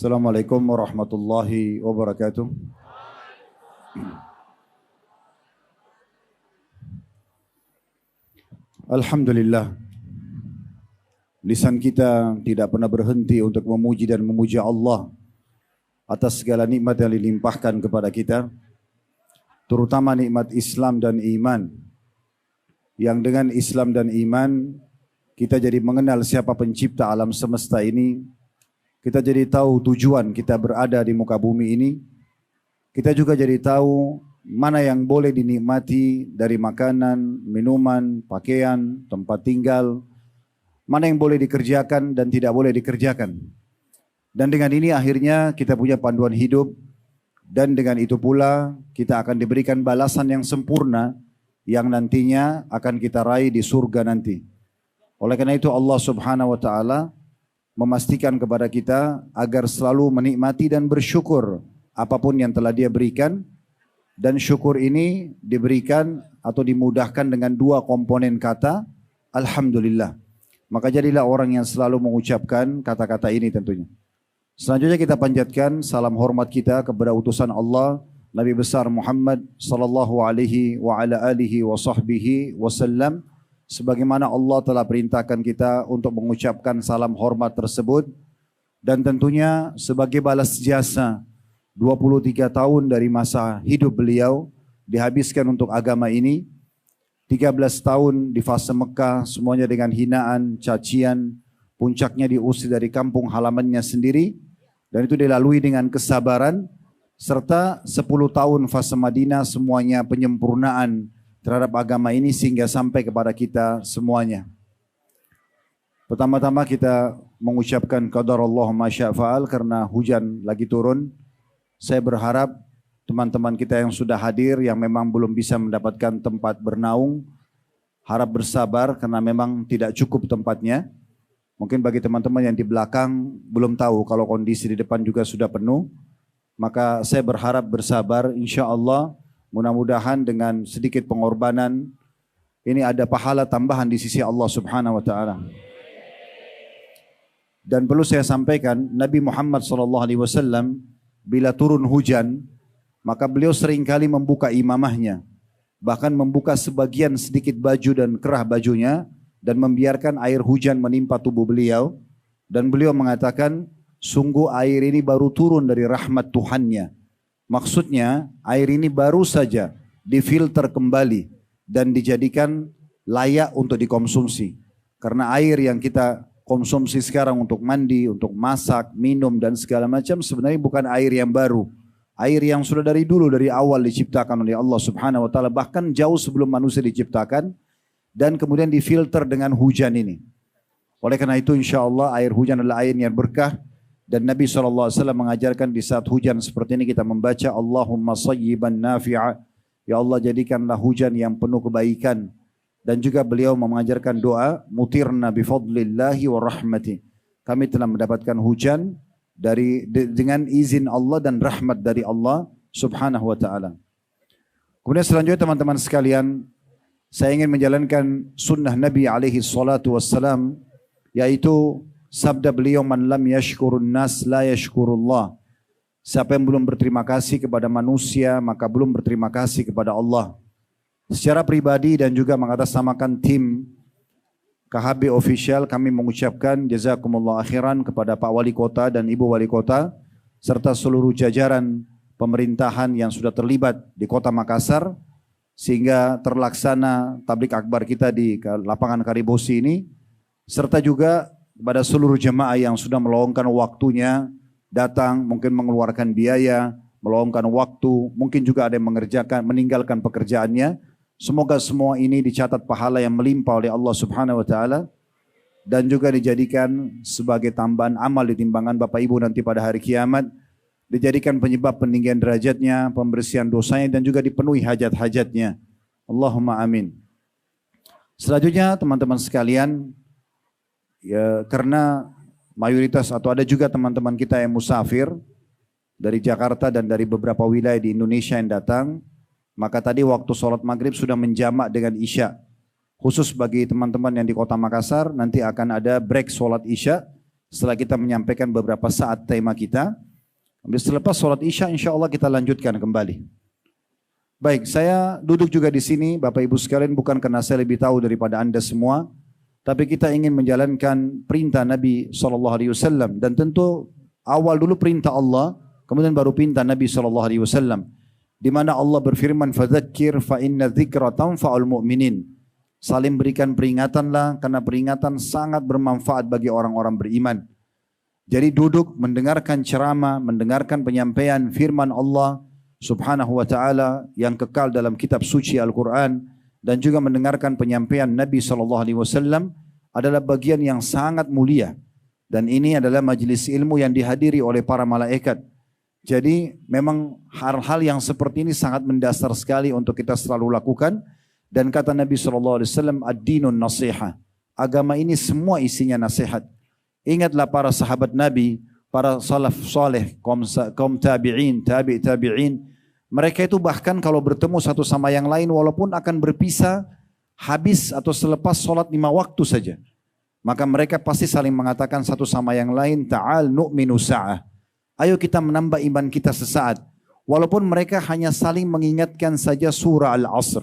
Assalamualaikum warahmatullahi wabarakatuh. Alhamdulillah, lisan kita tidak pernah berhenti untuk memuji dan memuja Allah atas segala nikmat yang dilimpahkan kepada kita, terutama nikmat Islam dan iman. Yang dengan Islam dan iman kita jadi mengenal siapa pencipta alam semesta ini. Kita jadi tahu tujuan kita berada di muka bumi ini. Kita juga jadi tahu mana yang boleh dinikmati dari makanan, minuman, pakaian, tempat tinggal. Mana yang boleh dikerjakan dan tidak boleh dikerjakan. Dan dengan ini akhirnya kita punya panduan hidup. Dan dengan itu pula kita akan diberikan balasan yang sempurna yang nantinya akan kita raih di surga nanti. Oleh karena itu Allah Subhanahu wa taala memastikan kepada kita agar selalu menikmati dan bersyukur apapun yang telah Dia berikan, dan syukur ini diberikan atau dimudahkan dengan dua komponen kata alhamdulillah. Maka jadilah orang yang selalu mengucapkan kata-kata ini tentunya. Selanjutnya kita panjatkan salam hormat kita kepada utusan Allah Nabi besar Muhammad sallallahu alaihi wa ala alihi wa sahbihi wasallam, sebagaimana Allah telah perintahkan kita untuk mengucapkan salam hormat tersebut. Dan tentunya sebagai balas jasa 23 tahun dari masa hidup beliau dihabiskan untuk agama ini. 13 tahun di fase Mekah, semuanya dengan hinaan, cacian, puncaknya diusir dari kampung halamannya sendiri. Dan itu dilalui dengan kesabaran, serta 10 tahun fase Madinah, semuanya penyempurnaan terhadap agama ini sehingga sampai kepada kita semuanya. Pertama-tama kita mengucapkan qadarallahu ma syaa fa'al karena hujan lagi turun. Saya berharap teman-teman kita yang sudah hadir yang memang belum bisa mendapatkan tempat bernaung, harap bersabar karena memang tidak cukup tempatnya. Mungkin bagi teman-teman yang di belakang belum tahu kalau kondisi di depan juga sudah penuh, maka saya berharap bersabar, insya Allah. Mudah-mudahan dengan sedikit pengorbanan ini ada pahala tambahan di sisi Allah Subhanahu wa taala. Dan perlu saya sampaikan, Nabi Muhammad sallallahu alaihi wasallam bila turun hujan, maka beliau seringkali membuka imamahnya, bahkan membuka sebagian sedikit baju dan kerah bajunya dan membiarkan air hujan menimpa tubuh beliau, dan beliau mengatakan, sungguh air ini baru turun dari rahmat Tuhannya. Maksudnya air ini baru saja difilter kembali dan dijadikan layak untuk dikonsumsi. Karena air yang kita konsumsi sekarang untuk mandi, untuk masak, minum dan segala macam sebenarnya bukan air yang baru. Air yang sudah dari dulu, dari awal diciptakan oleh Allah Subhanahu wa taala, bahkan jauh sebelum manusia diciptakan, dan kemudian difilter dengan hujan ini. Oleh karena itu insya Allah air hujan adalah air yang berkah. Dan Nabi SAW mengajarkan di saat hujan seperti ini kita membaca Allahumma sayyiban nafi'a. Ya Allah jadikanlah hujan yang penuh kebaikan. Dan juga beliau mengajarkan doa mutirna bifadlillahi wa rahmati. Kami telah mendapatkan hujan dengan izin Allah dan rahmat dari Allah Subhanahu wa taala. Kemudian selanjutnya teman-teman sekalian, saya ingin menjalankan sunnah Nabi alaihi salatu wassalam, yaitu sabda beliau, man lam yashkurun nas la yashkurullah. Siapa yang belum berterima kasih kepada manusia maka belum berterima kasih kepada Allah. Secara pribadi dan juga mengatasnamakan tim KHB Official, kami mengucapkan jazakumullah akhiran kepada Pak Wali Kota dan Ibu Wali Kota serta seluruh jajaran pemerintahan yang sudah terlibat di Kota Makassar sehingga terlaksana tablik akbar kita di lapangan Karibosi ini, serta juga kepada seluruh jemaah yang sudah meluangkan waktunya datang, mungkin mengeluarkan biaya, meluangkan waktu, mungkin juga ada yang meninggalkan pekerjaannya. Semoga semua ini dicatat pahala yang melimpah oleh Allah Subhanahu wa taala dan juga dijadikan sebagai tambahan amal di timbangan Bapak Ibu nanti pada hari kiamat, dijadikan penyebab peninggian derajatnya, pembersihan dosanya dan juga dipenuhi hajat-hajatnya. Allahumma amin. Selanjutnya teman-teman sekalian, ya, karena mayoritas atau ada juga teman-teman kita yang musafir dari Jakarta dan dari beberapa wilayah di Indonesia yang datang, maka tadi waktu sholat maghrib sudah menjamak dengan isya. Khusus bagi teman-teman yang di Kota Makassar, nanti akan ada break sholat isya setelah kita menyampaikan beberapa saat tema kita. Selepas sholat Isya insya Allah kita lanjutkan kembali. Baik, saya duduk juga di sini Bapak Ibu sekalian bukan karena saya lebih tahu daripada Anda semua, tapi kita ingin menjalankan perintah Nabi SAW, dan tentu awal dulu perintah Allah, kemudian baru perintah Nabi SAW, di mana Allah berfirman, "Fadzakir fa inna dzikra tanfa'ul mu'minin." Saling berikan peringatanlah, karena peringatan sangat bermanfaat bagi orang-orang beriman. Jadi duduk mendengarkan ceramah, mendengarkan penyampaian firman Allah Subhanahu wa ta'ala yang kekal dalam kitab suci Al-Quran, dan juga mendengarkan penyampaian Nabi SAW adalah bagian yang sangat mulia. Dan ini adalah majelis ilmu yang dihadiri oleh para malaikat. Jadi memang hal-hal yang seperti ini sangat mendasar sekali untuk kita selalu lakukan. Dan kata Nabi SAW, ad-dinun nasiha. Agama ini semua isinya nasihat. Ingatlah para sahabat Nabi, para salaf saleh, kaum tabi'in, tabi'in. Mereka itu bahkan kalau bertemu satu sama yang lain walaupun akan berpisah habis atau selepas sholat 5 waktu saja, maka mereka pasti saling mengatakan satu sama yang lain, ta'al nu'minu sa'ah. Ayo kita menambah iman kita sesaat. Walaupun mereka hanya saling mengingatkan saja surah Al-Asr.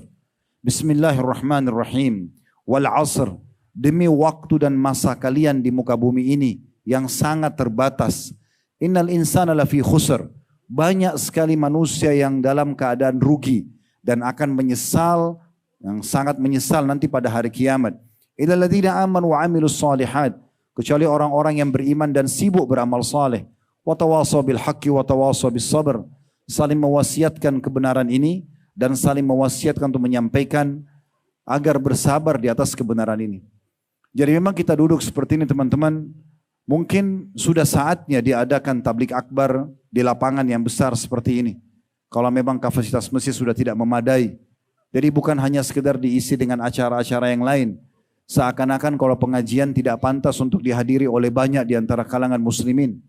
Bismillahirrahmanirrahim. Wal asr. Demi waktu dan masa kalian di muka bumi ini yang sangat terbatas. Innal insana lafi khusr. Banyak sekali manusia yang dalam keadaan rugi dan akan menyesal, yang sangat menyesal nanti pada hari kiamat. Illal ladzina amanu wa amilus shalihat. Kecuali orang-orang yang beriman dan sibuk beramal saleh. Wa tawasaw bil haqqi wa tawasaw bis sabr. Saling mewasiatkan kebenaran ini dan saling mewasiatkan untuk menyampaikan agar bersabar di atas kebenaran ini. Jadi memang kita duduk seperti ini teman-teman, mungkin sudah saatnya diadakan tablik akbar di lapangan yang besar seperti ini. Kalau memang kapasitas masjid sudah tidak memadai. Jadi bukan hanya sekedar diisi dengan acara-acara yang lain. Seakan-akan kalau pengajian tidak pantas untuk dihadiri oleh banyak di antara kalangan muslimin.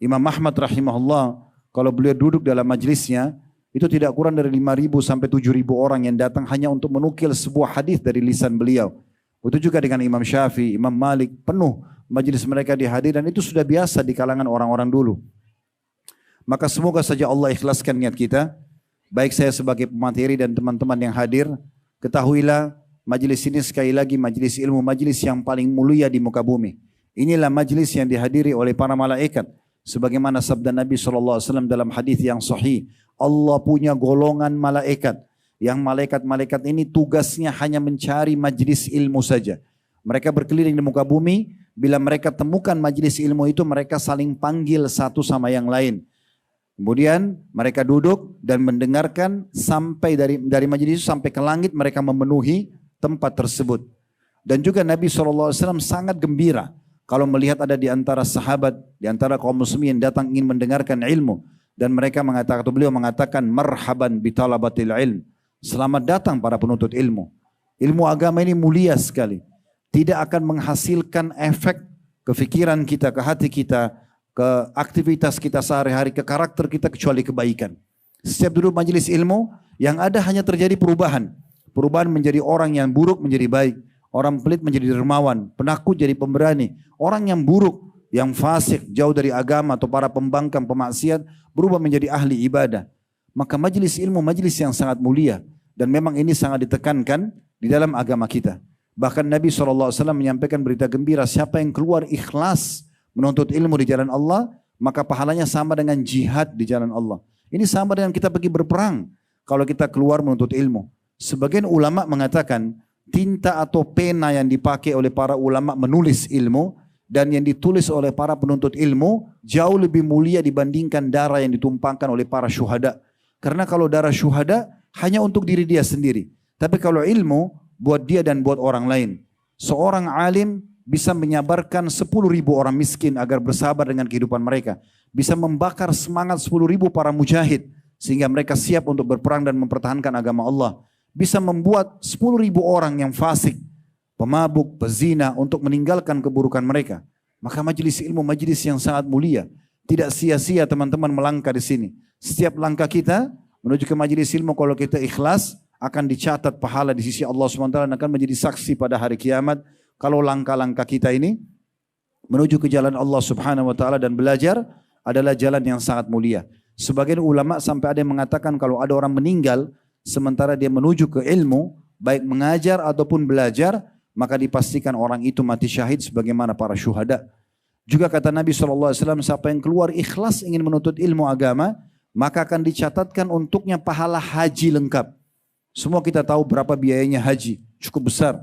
Imam Ahmad rahimahullah, kalau beliau duduk dalam majlisnya, itu tidak kurang dari 5.000 sampai 7.000 orang yang datang hanya untuk menukil sebuah hadis dari lisan beliau. Itu juga dengan Imam Syafi'i, Imam Malik, penuh majelis mereka dihadiri dan itu sudah biasa di kalangan orang-orang dulu. Maka semoga saja Allah ikhlaskan niat kita. Baik saya sebagai pemateri dan teman-teman yang hadir, ketahuilah majelis ini sekali lagi majelis ilmu, majelis yang paling mulia di muka bumi. Inilah majelis yang dihadiri oleh para malaikat. Sebagaimana sabda Nabi SAW dalam hadis yang sahih, Allah punya golongan malaikat. Yang malaikat-malaikat ini tugasnya hanya mencari majlis ilmu saja. Mereka berkeliling di muka bumi, bila mereka temukan majlis ilmu itu mereka saling panggil satu sama yang lain. Kemudian mereka duduk dan mendengarkan sampai dari majlis itu sampai ke langit mereka memenuhi tempat tersebut. Dan juga Nabi SAW sangat gembira kalau melihat ada di antara sahabat, di antara kaum muslimin yang datang ingin mendengarkan ilmu. Dan mereka mengatakan, atau beliau mengatakan, marhaban bitalabatil ilm. Selamat datang para penuntut ilmu. Ilmu agama ini mulia sekali. Tidak akan menghasilkan efek ke pikiran kita, ke hati kita, ke aktivitas kita sehari-hari, ke karakter kita kecuali kebaikan. Setiap duduk majelis ilmu, yang ada hanya terjadi perubahan. Perubahan menjadi orang yang buruk menjadi baik. Orang pelit menjadi dermawan. Penakut jadi pemberani. Orang yang buruk, yang fasik, jauh dari agama atau para pembangkang pemaksiat, berubah menjadi ahli ibadah. Maka majelis ilmu, majelis yang sangat mulia. Dan memang ini sangat ditekankan di dalam agama kita. Bahkan Nabi SAW menyampaikan berita gembira, siapa yang keluar ikhlas menuntut ilmu di jalan Allah, maka pahalanya sama dengan jihad di jalan Allah. Ini sama dengan kita pergi berperang kalau kita keluar menuntut ilmu. Sebagian ulama mengatakan tinta atau pena yang dipakai oleh para ulama menulis ilmu dan yang ditulis oleh para penuntut ilmu jauh lebih mulia dibandingkan darah yang ditumpahkan oleh para syuhada. Karena kalau darah syuhada hanya untuk diri dia sendiri. Tapi kalau ilmu buat dia dan buat orang lain. Seorang alim bisa menyabarkan 10.000 orang miskin agar bersabar dengan kehidupan mereka. Bisa membakar semangat 10.000 para mujahid sehingga mereka siap untuk berperang dan mempertahankan agama Allah. Bisa membuat 10.000 orang yang fasik, pemabuk, pezina untuk meninggalkan keburukan mereka. Maka majelis ilmu majelis yang sangat mulia. Tidak sia-sia teman-teman melangkah di sini. Setiap langkah kita menuju ke majelis ilmu kalau kita ikhlas akan dicatat pahala di sisi Allah SWT dan akan menjadi saksi pada hari kiamat kalau langkah-langkah kita ini menuju ke jalan Allah Subhanahu wa taala dan belajar adalah jalan yang sangat mulia. Sebagian ulama sampai ada yang mengatakan kalau ada orang meninggal sementara dia menuju ke ilmu, baik mengajar ataupun belajar, maka dipastikan orang itu mati syahid sebagaimana para syuhada. Juga kata Nabi SAW, siapa yang keluar ikhlas ingin menuntut ilmu agama, maka akan dicatatkan untuknya pahala haji lengkap. Semua kita tahu berapa biayanya haji, cukup besar.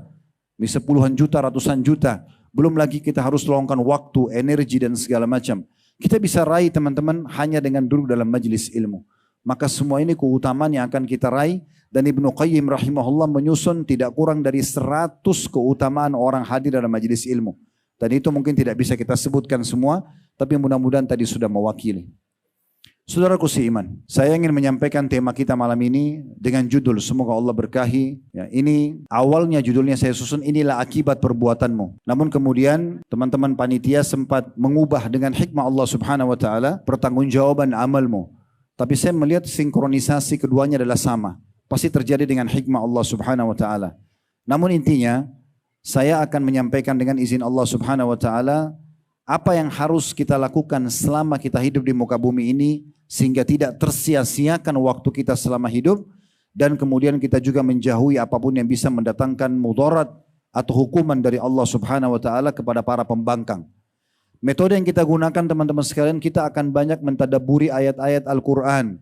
Bisa puluhan juta, ratusan juta. Belum lagi kita harus luangkan waktu, energi dan segala macam. Kita bisa raih teman-teman hanya dengan duduk dalam majlis ilmu. Maka semua ini keutamaan yang akan kita raih. Dan Ibnu Qayyim rahimahullah menyusun tidak kurang dari 100 keutamaan orang hadir dalam majlis ilmu. Dan itu mungkin tidak bisa kita sebutkan semua. Tapi mudah-mudahan tadi sudah mewakili. Saudaraku seiman, saya ingin menyampaikan tema kita malam ini dengan judul, semoga Allah berkahi. Ya, ini awalnya judulnya saya susun, inilah akibat perbuatanmu. Namun kemudian teman-teman panitia sempat mengubah dengan hikmah Allah Subhanahu wa taala pertanggungjawaban amalmu. Tapi saya melihat sinkronisasi keduanya adalah sama. Pasti terjadi dengan hikmah Allah Subhanahu wa taala. Namun intinya saya akan menyampaikan dengan izin Allah Subhanahu wa taala apa yang harus kita lakukan selama kita hidup di muka bumi ini sehingga tidak tersia-siakan waktu kita selama hidup, dan kemudian kita juga menjauhi apapun yang bisa mendatangkan mudarat atau hukuman dari Allah Subhanahu wa taala kepada para pembangkang. Metode yang kita gunakan teman-teman sekalian, kita akan banyak mentadabburi ayat-ayat Al-Quran.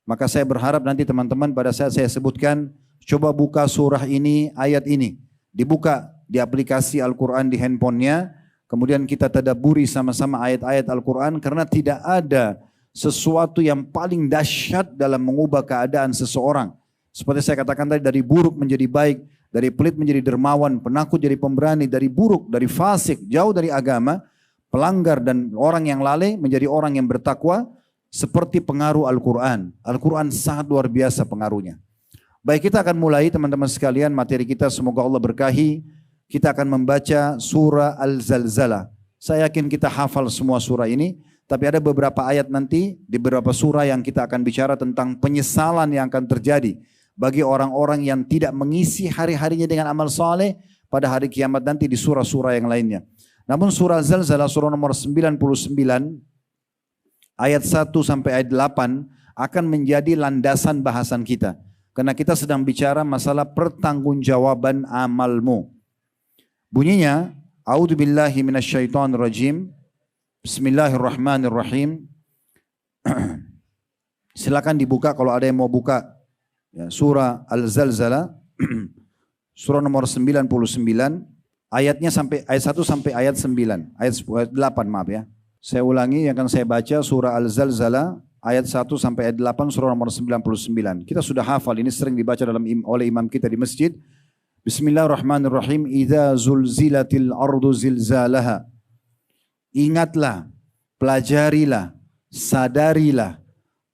Maka saya berharap nanti teman-teman pada saat saya sebutkan, coba buka surah ini, ayat ini, dibuka di aplikasi Al-Quran di handphonenya. Kemudian kita tadabburi sama-sama ayat-ayat Al-Quran, karena tidak ada sesuatu yang paling dahsyat dalam mengubah keadaan seseorang. Seperti saya katakan tadi, dari buruk menjadi baik, dari pelit menjadi dermawan, penakut jadi pemberani, dari buruk, dari fasik, jauh dari agama, pelanggar dan orang yang lalai menjadi orang yang bertakwa, seperti pengaruh Al-Quran. Al-Quran sangat luar biasa pengaruhnya. Baik, kita akan mulai teman-teman sekalian materi kita, semoga Allah berkahi. Kita akan membaca surah Al-Zalzalah. Saya yakin kita hafal semua surah ini. Tapi ada beberapa ayat nanti di beberapa surah yang kita akan bicara tentang penyesalan yang akan terjadi bagi orang-orang yang tidak mengisi hari-harinya dengan amal saleh pada hari kiamat nanti di surah-surah yang lainnya. Namun surah Al-Zalzalah surah nomor 99 ayat 1 sampai ayat 8 akan menjadi landasan bahasan kita. Karena kita sedang bicara masalah pertanggungjawaban amalmu. Bunyinya, A'udzubillahi minasyaitonirrajim. Bismillahirrahmanirrahim. Silakan dibuka kalau ada yang mau buka. Ya, surah Al-Zalzalah, surah nomor 99, ayatnya sampai ayat 1 sampai ayat 9, ayat 8 maaf ya. Saya ulangi yang akan saya baca surah Al-Zalzalah ayat 1 sampai ayat 8 surah nomor 99. Kita sudah hafal, ini sering dibaca oleh imam kita di masjid. Bismillahirrahmanirrahim. Idza zulzilatil ardu zilzalaha. Ingatlah, pelajarilah, sadarilah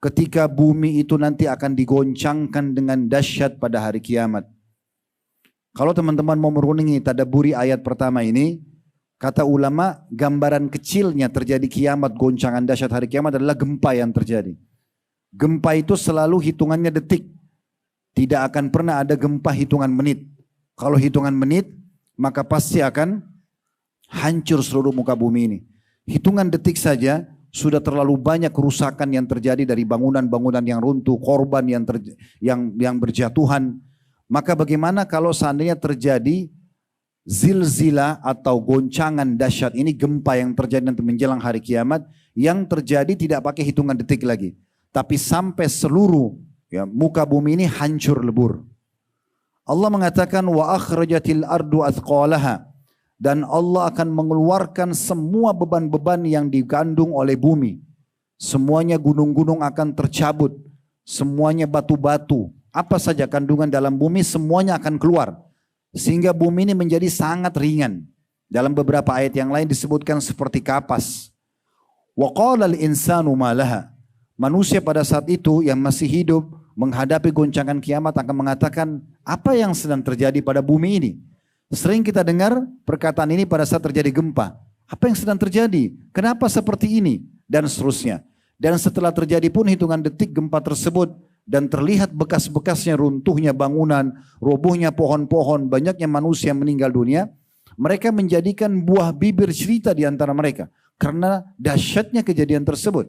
ketika bumi itu nanti akan digoncangkan dengan dahsyat pada hari kiamat. Kalau teman-teman mau merenungi tadabburi ayat pertama ini, kata ulama gambaran kecilnya terjadi kiamat, goncangan dahsyat hari kiamat adalah gempa yang terjadi. Gempa itu selalu hitungannya detik. Tidak akan pernah ada gempa hitungan menit. Kalau hitungan menit, maka pasti akan hancur seluruh muka bumi ini. Hitungan detik saja sudah terlalu banyak kerusakan yang terjadi dari bangunan-bangunan yang runtuh, korban yang berjatuhan. Maka bagaimana kalau seandainya terjadi zilzilah atau goncangan dahsyat ini, gempa yang terjadi nanti menjelang hari kiamat, yang terjadi tidak pakai hitungan detik lagi, tapi sampai seluruh muka bumi ini hancur lebur. Allah mengatakan wa akhrajatil ardu athqalaha, dan Allah akan mengeluarkan semua beban-beban yang digandung oleh bumi. Semuanya gunung-gunung akan tercabut, semuanya batu-batu, apa saja kandungan dalam bumi semuanya akan keluar. Sehingga bumi ini menjadi sangat ringan. Dalam beberapa ayat yang lain disebutkan seperti kapas. Wa qala al-insanu ma laha. Manusia pada saat itu yang masih hidup menghadapi goncangan kiamat akan mengatakan, apa yang sedang terjadi pada bumi ini? Sering kita dengar perkataan ini pada saat terjadi gempa. Apa yang sedang terjadi? Kenapa seperti ini? Dan seterusnya. Dan setelah terjadi pun hitungan detik gempa tersebut dan terlihat bekas-bekasnya, runtuhnya bangunan, robohnya pohon-pohon, banyaknya manusia meninggal dunia, Mereka menjadikan buah bibir cerita di antara mereka karena dahsyatnya kejadian tersebut.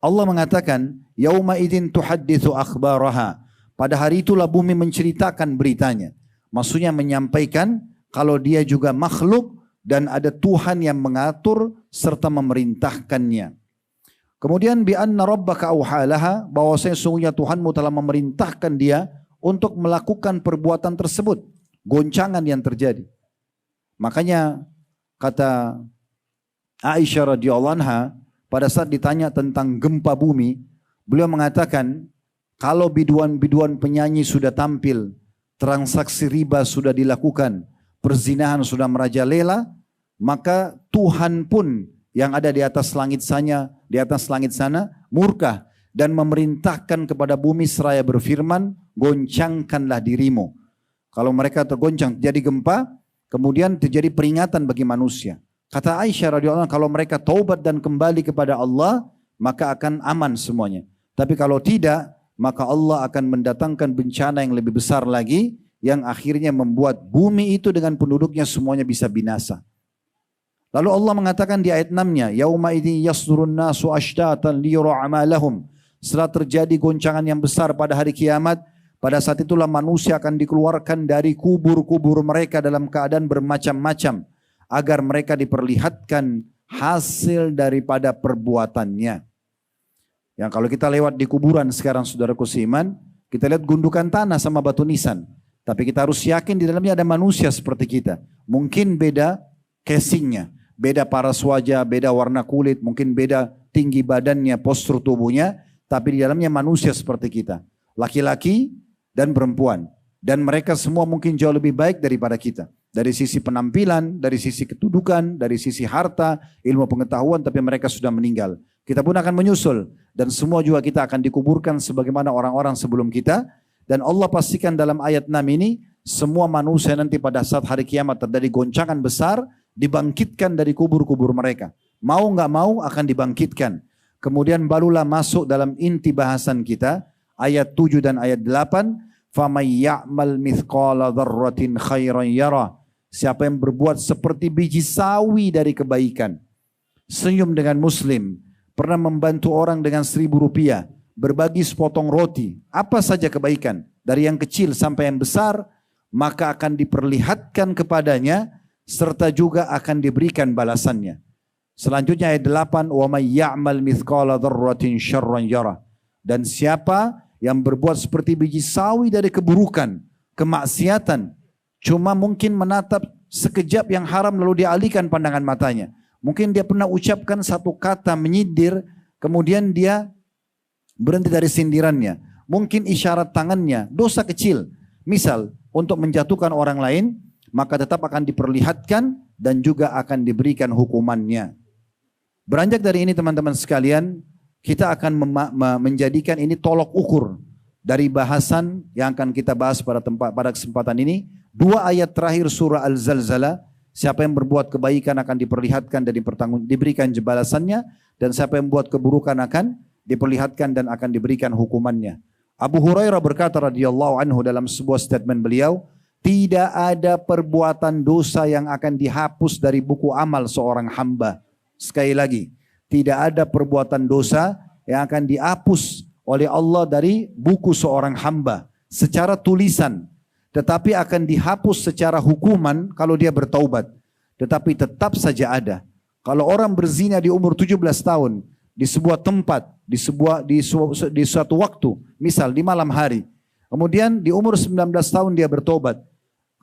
Allah mengatakan, yauma idzin tuhadditsu akhbaraha. Pada hari itulah bumi menceritakan beritanya. Maksudnya menyampaikan kalau dia juga makhluk dan ada Tuhan yang mengatur serta memerintahkannya. Kemudian bi anna rabbaka auhalaha, bahwasanya sungguhnya Tuhanmu telah memerintahkan dia untuk melakukan perbuatan tersebut, goncangan yang terjadi. Makanya kata Aisyah radhiyallahu anha pada saat ditanya tentang gempa bumi, beliau mengatakan kalau biduan-biduan penyanyi sudah tampil, transaksi riba sudah dilakukan, perzinahan sudah merajalela, maka Tuhan pun yang ada di atas langit sana murka dan memerintahkan kepada bumi seraya berfirman, goncangkanlah dirimu. Kalau mereka tergoncang jadi gempa, kemudian terjadi peringatan bagi manusia. Kata Aisyah radhiyallahu anha, kalau mereka taubat dan kembali kepada Allah, maka akan aman semuanya. Tapi kalau tidak, maka Allah akan mendatangkan bencana yang lebih besar lagi, yang akhirnya membuat bumi itu dengan penduduknya semuanya bisa binasa. Lalu Allah mengatakan di ayat 6-nya, yauma idzin yasdurun nasu ashtatan liyura amalahum. Setelah terjadi goncangan yang besar pada hari kiamat, pada saat itulah manusia akan dikeluarkan dari kubur-kubur mereka dalam keadaan bermacam-macam, agar mereka diperlihatkan hasil daripada perbuatannya. Yang kalau kita lewat di kuburan sekarang, saudaraku seiman, kita lihat gundukan tanah sama batu nisan. Tapi kita harus yakin di dalamnya ada manusia seperti kita. Mungkin beda casingnya, beda paras wajah, beda warna kulit, mungkin beda tinggi badannya, postur tubuhnya, tapi di dalamnya manusia seperti kita. Laki-laki dan perempuan. Dan mereka semua mungkin jauh lebih baik daripada kita. Dari sisi penampilan, dari sisi kedudukan, dari sisi harta, ilmu pengetahuan, tapi mereka sudah meninggal. Kita pun akan menyusul. Dan semua juga kita akan dikuburkan sebagaimana orang-orang sebelum kita. Dan Allah pastikan dalam ayat 6 ini, semua manusia nanti pada saat hari kiamat terjadi goncangan besar, dibangkitkan dari kubur-kubur mereka. Mau nggak mau akan dibangkitkan. Kemudian barulah masuk dalam inti bahasan kita, ayat 7 dan ayat 8, فَمَنْ يَعْمَلْ مِثْقَالَ ذَرَّةٍ خَيْرًا يَرَى. Siapa yang berbuat seperti biji sawi dari kebaikan, senyum dengan muslim, pernah membantu orang dengan 1.000 rupiah, berbagi sepotong roti, apa saja kebaikan, dari yang kecil sampai yang besar, maka akan diperlihatkan kepadanya, serta juga akan diberikan balasannya. Selanjutnya ayat 8, وَمَنْ يَعْمَلْ مِثْقَالَ ذَرَّةٍ شَرًّا يَرَى. Dan siapa yang berbuat seperti biji sawi dari keburukan, kemaksiatan, cuma mungkin menatap sekejap yang haram lalu dialihkan pandangan matanya. Mungkin dia pernah ucapkan satu kata menyindir, kemudian dia berhenti dari sindirannya. Mungkin isyarat tangannya, dosa kecil. Misal, untuk menjatuhkan orang lain, maka tetap akan diperlihatkan dan juga akan diberikan hukumannya. Beranjak dari ini teman-teman sekalian, kita akan menjadikan ini tolok ukur dari bahasan yang akan kita bahas pada kesempatan ini. 2 ayat terakhir surah Al-Zalzalah, siapa yang berbuat kebaikan akan diperlihatkan dan diberikan balasannya, dan siapa yang membuat keburukan akan diperlihatkan dan akan diberikan hukumannya. Abu Hurairah berkata radhiyallahu anhu dalam sebuah statement beliau, tidak ada perbuatan dosa yang akan dihapus dari buku amal seorang hamba. Sekali lagi, tidak ada perbuatan dosa yang akan dihapus oleh Allah dari buku seorang hamba secara tulisan. Tetapi akan dihapus secara hukuman kalau dia bertaubat. Tetapi tetap saja ada. Kalau orang berzina di umur 17 tahun, di sebuah tempat, di suatu waktu, misal di malam hari. Kemudian di umur 19 tahun dia bertobat.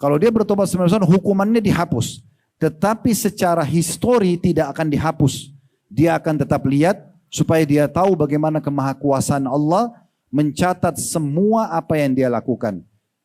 Kalau dia bertobat 19 tahun, hukumannya dihapus. Tetapi secara histori tidak akan dihapus. Dia akan tetap lihat supaya dia tahu bagaimana kemahakuasaan Allah mencatat semua apa yang dia lakukan.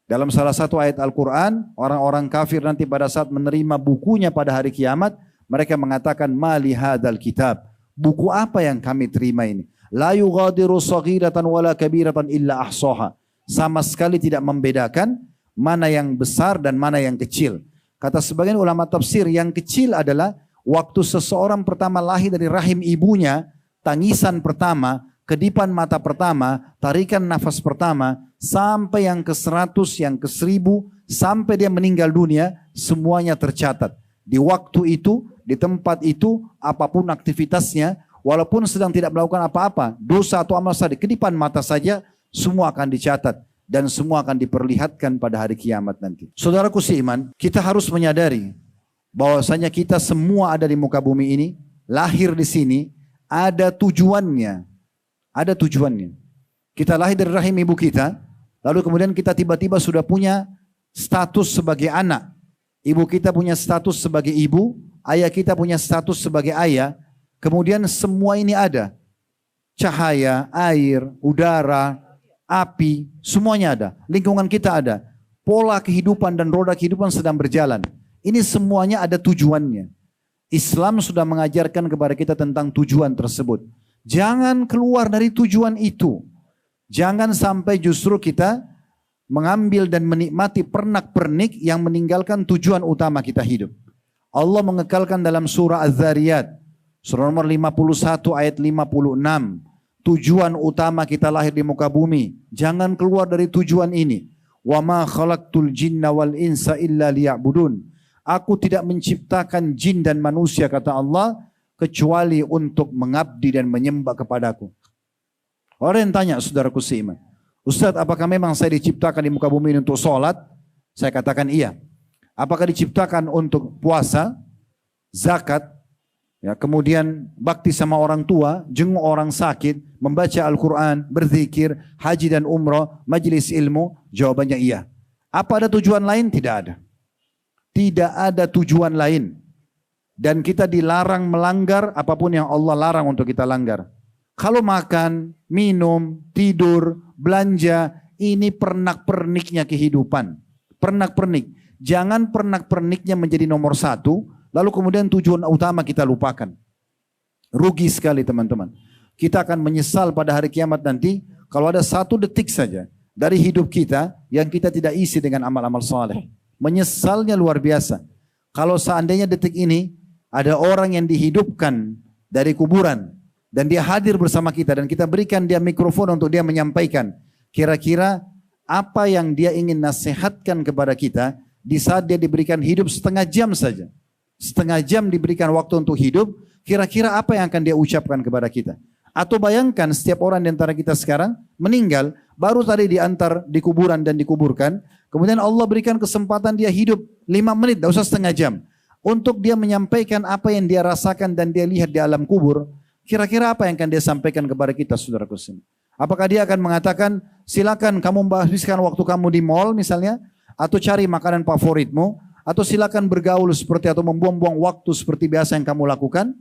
Dalam salah satu ayat Al-Quran, orang-orang kafir nanti pada saat menerima bukunya pada hari kiamat, mereka mengatakan, ma li hadzal kitab. Buku apa yang kami terima ini? La yughadiru saghiratan wala kabiratan illa ahsaha. Sama sekali tidak membedakan mana yang besar dan mana yang kecil. Kata sebagian ulama tafsir, yang kecil adalah waktu seseorang pertama lahir dari rahim ibunya, tangisan pertama, kedipan mata pertama, tarikan nafas pertama, sampai yang ke-100, yang ke-1000, sampai dia meninggal dunia, semuanya tercatat. Di waktu itu, di tempat itu, apapun aktivitasnya, walaupun sedang tidak melakukan apa-apa, dosa atau amal saleh, kedipan mata saja, semua akan dicatat. Dan semua akan diperlihatkan pada hari kiamat nanti. Saudaraku seiman, kita harus menyadari bahwasanya kita semua ada di muka bumi ini, lahir di sini, ada tujuannya. Ada tujuannya. Kita lahir dari rahim ibu kita, lalu kemudian kita tiba-tiba sudah punya status sebagai anak. Ibu kita punya status sebagai ibu, ayah kita punya status sebagai ayah. Kemudian semua ini ada. Cahaya, air, udara, api, semuanya ada. Lingkungan kita ada. Pola kehidupan dan roda kehidupan sedang berjalan. Ini semuanya ada tujuannya. Islam sudah mengajarkan kepada kita tentang tujuan tersebut. Jangan keluar dari tujuan itu. Jangan sampai justru kita mengambil dan menikmati pernak-pernik yang meninggalkan tujuan utama kita hidup. Allah mengekalkan dalam surah Az-Zariyat, surah nomor 51 ayat 56. Tujuan utama kita lahir di muka bumi. Jangan keluar dari tujuan ini. Wa ma khalaqtul jinna wal insa illa liya'budun. Aku tidak menciptakan jin dan manusia, kata Allah, kecuali untuk mengabdi dan menyembah kepadaku. Orang yang tanya, saudaraku seiman, Ustaz, apakah memang saya diciptakan di muka bumi ini untuk sholat? Saya katakan iya. Apakah diciptakan untuk puasa, zakat, ya, kemudian bakti sama orang tua, jenguk orang sakit, membaca Al-Quran, berzikir, haji dan umrah, majelis ilmu? Jawabannya iya. Apa ada tujuan lain? Tidak ada. Tidak ada tujuan lain. Dan kita dilarang melanggar apapun yang Allah larang untuk kita langgar. Kalau makan, minum, tidur, belanja, ini pernak-perniknya kehidupan. Pernak-pernik. Jangan pernak-perniknya menjadi nomor satu, lalu kemudian tujuan utama kita lupakan. Rugi sekali teman-teman. Kita akan menyesal pada hari kiamat nanti, kalau ada 1 detik saja dari hidup kita yang kita tidak isi dengan amal-amal saleh. Menyesalnya luar biasa. Kalau seandainya detik ini, ada orang yang dihidupkan dari kuburan, dan dia hadir bersama kita dan kita berikan dia mikrofon untuk dia menyampaikan kira-kira apa yang dia ingin nasihatkan kepada kita di saat dia diberikan hidup setengah jam saja. Setengah jam diberikan waktu untuk hidup, kira-kira apa yang akan dia ucapkan kepada kita? Atau bayangkan setiap orang di antara kita sekarang meninggal, baru tadi diantar di kuburan dan dikuburkan, kemudian Allah berikan kesempatan dia hidup 5 menit, tidak usah setengah jam, untuk dia menyampaikan apa yang dia rasakan dan dia lihat di alam kubur. Kira-kira apa yang akan dia sampaikan kepada kita, saudaraku sekalian? Apakah dia akan mengatakan, silakan kamu habiskan waktu kamu di mall misalnya, atau cari makanan favoritmu, atau silakan bergaul seperti atau membuang-buang waktu seperti biasa yang kamu lakukan?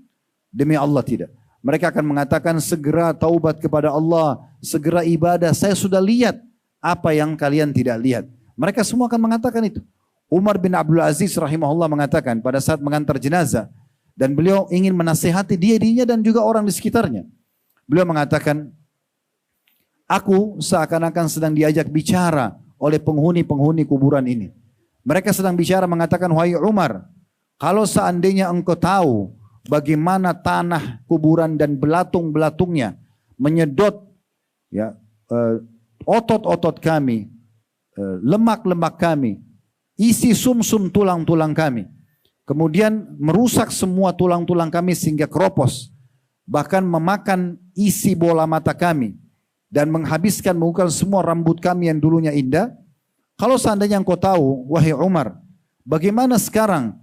Demi Allah tidak. Mereka akan mengatakan, segera taubat kepada Allah, segera ibadah. Saya sudah lihat apa yang kalian tidak lihat. Mereka semua akan mengatakan itu. Umar bin Abdul Aziz rahimahullah mengatakan pada saat mengantar jenazah, dan beliau ingin menasihati dirinya dan juga orang di sekitarnya. Beliau mengatakan, aku seakan-akan sedang diajak bicara oleh penghuni-penghuni kuburan ini. Mereka sedang bicara mengatakan, wahai Umar, kalau seandainya engkau tahu bagaimana tanah kuburan dan belatung-belatungnya menyedot ya, otot-otot kami, lemak-lemak kami, isi sumsum tulang-tulang kami, kemudian merusak semua tulang-tulang kami sehingga keropos, bahkan memakan isi bola mata kami, dan menghabiskan mengukur semua rambut kami yang dulunya indah. Kalau seandainya engkau tahu, wahai Umar, bagaimana sekarang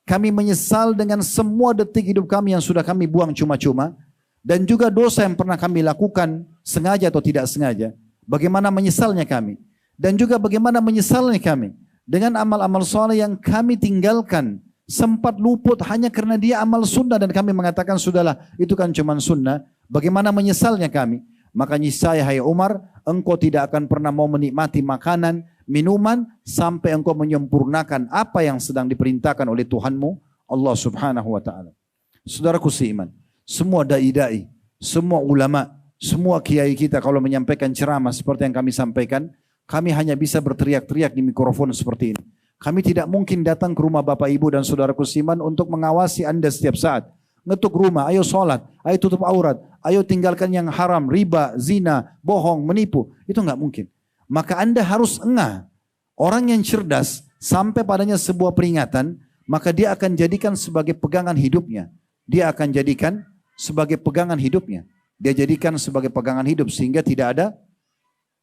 kami menyesal dengan semua detik hidup kami yang sudah kami buang cuma-cuma, dan juga dosa yang pernah kami lakukan sengaja atau tidak sengaja, bagaimana menyesalnya kami, dan juga bagaimana menyesalnya kami dengan amal-amal soleh yang kami tinggalkan, sempat luput hanya karena dia amal sunnah dan kami mengatakan sudahlah itu kan cuma sunnah. Bagaimana menyesalnya kami? Maka niscaya hai Umar, engkau tidak akan pernah mau menikmati makanan, minuman sampai engkau menyempurnakan apa yang sedang diperintahkan oleh Tuhanmu Allah Subhanahu wa taala. Saudaraku seiman, semua dai-dai, semua ulama, semua kiai kita kalau menyampaikan ceramah seperti yang kami sampaikan, kami hanya bisa berteriak-teriak di mikrofon seperti ini. Kami tidak mungkin datang ke rumah Bapak Ibu dan saudaraku seiman untuk mengawasi Anda setiap saat. Ngetuk rumah, ayo sholat, ayo tutup aurat, ayo tinggalkan yang haram, riba, zina, bohong, menipu. Itu nggak mungkin. maka Anda harus engah. Orang yang cerdas sampai padanya sebuah peringatan, maka dia akan jadikan sebagai pegangan hidupnya. Dia akan jadikan sebagai pegangan hidupnya. Dia jadikan sebagai pegangan hidup sehingga tidak ada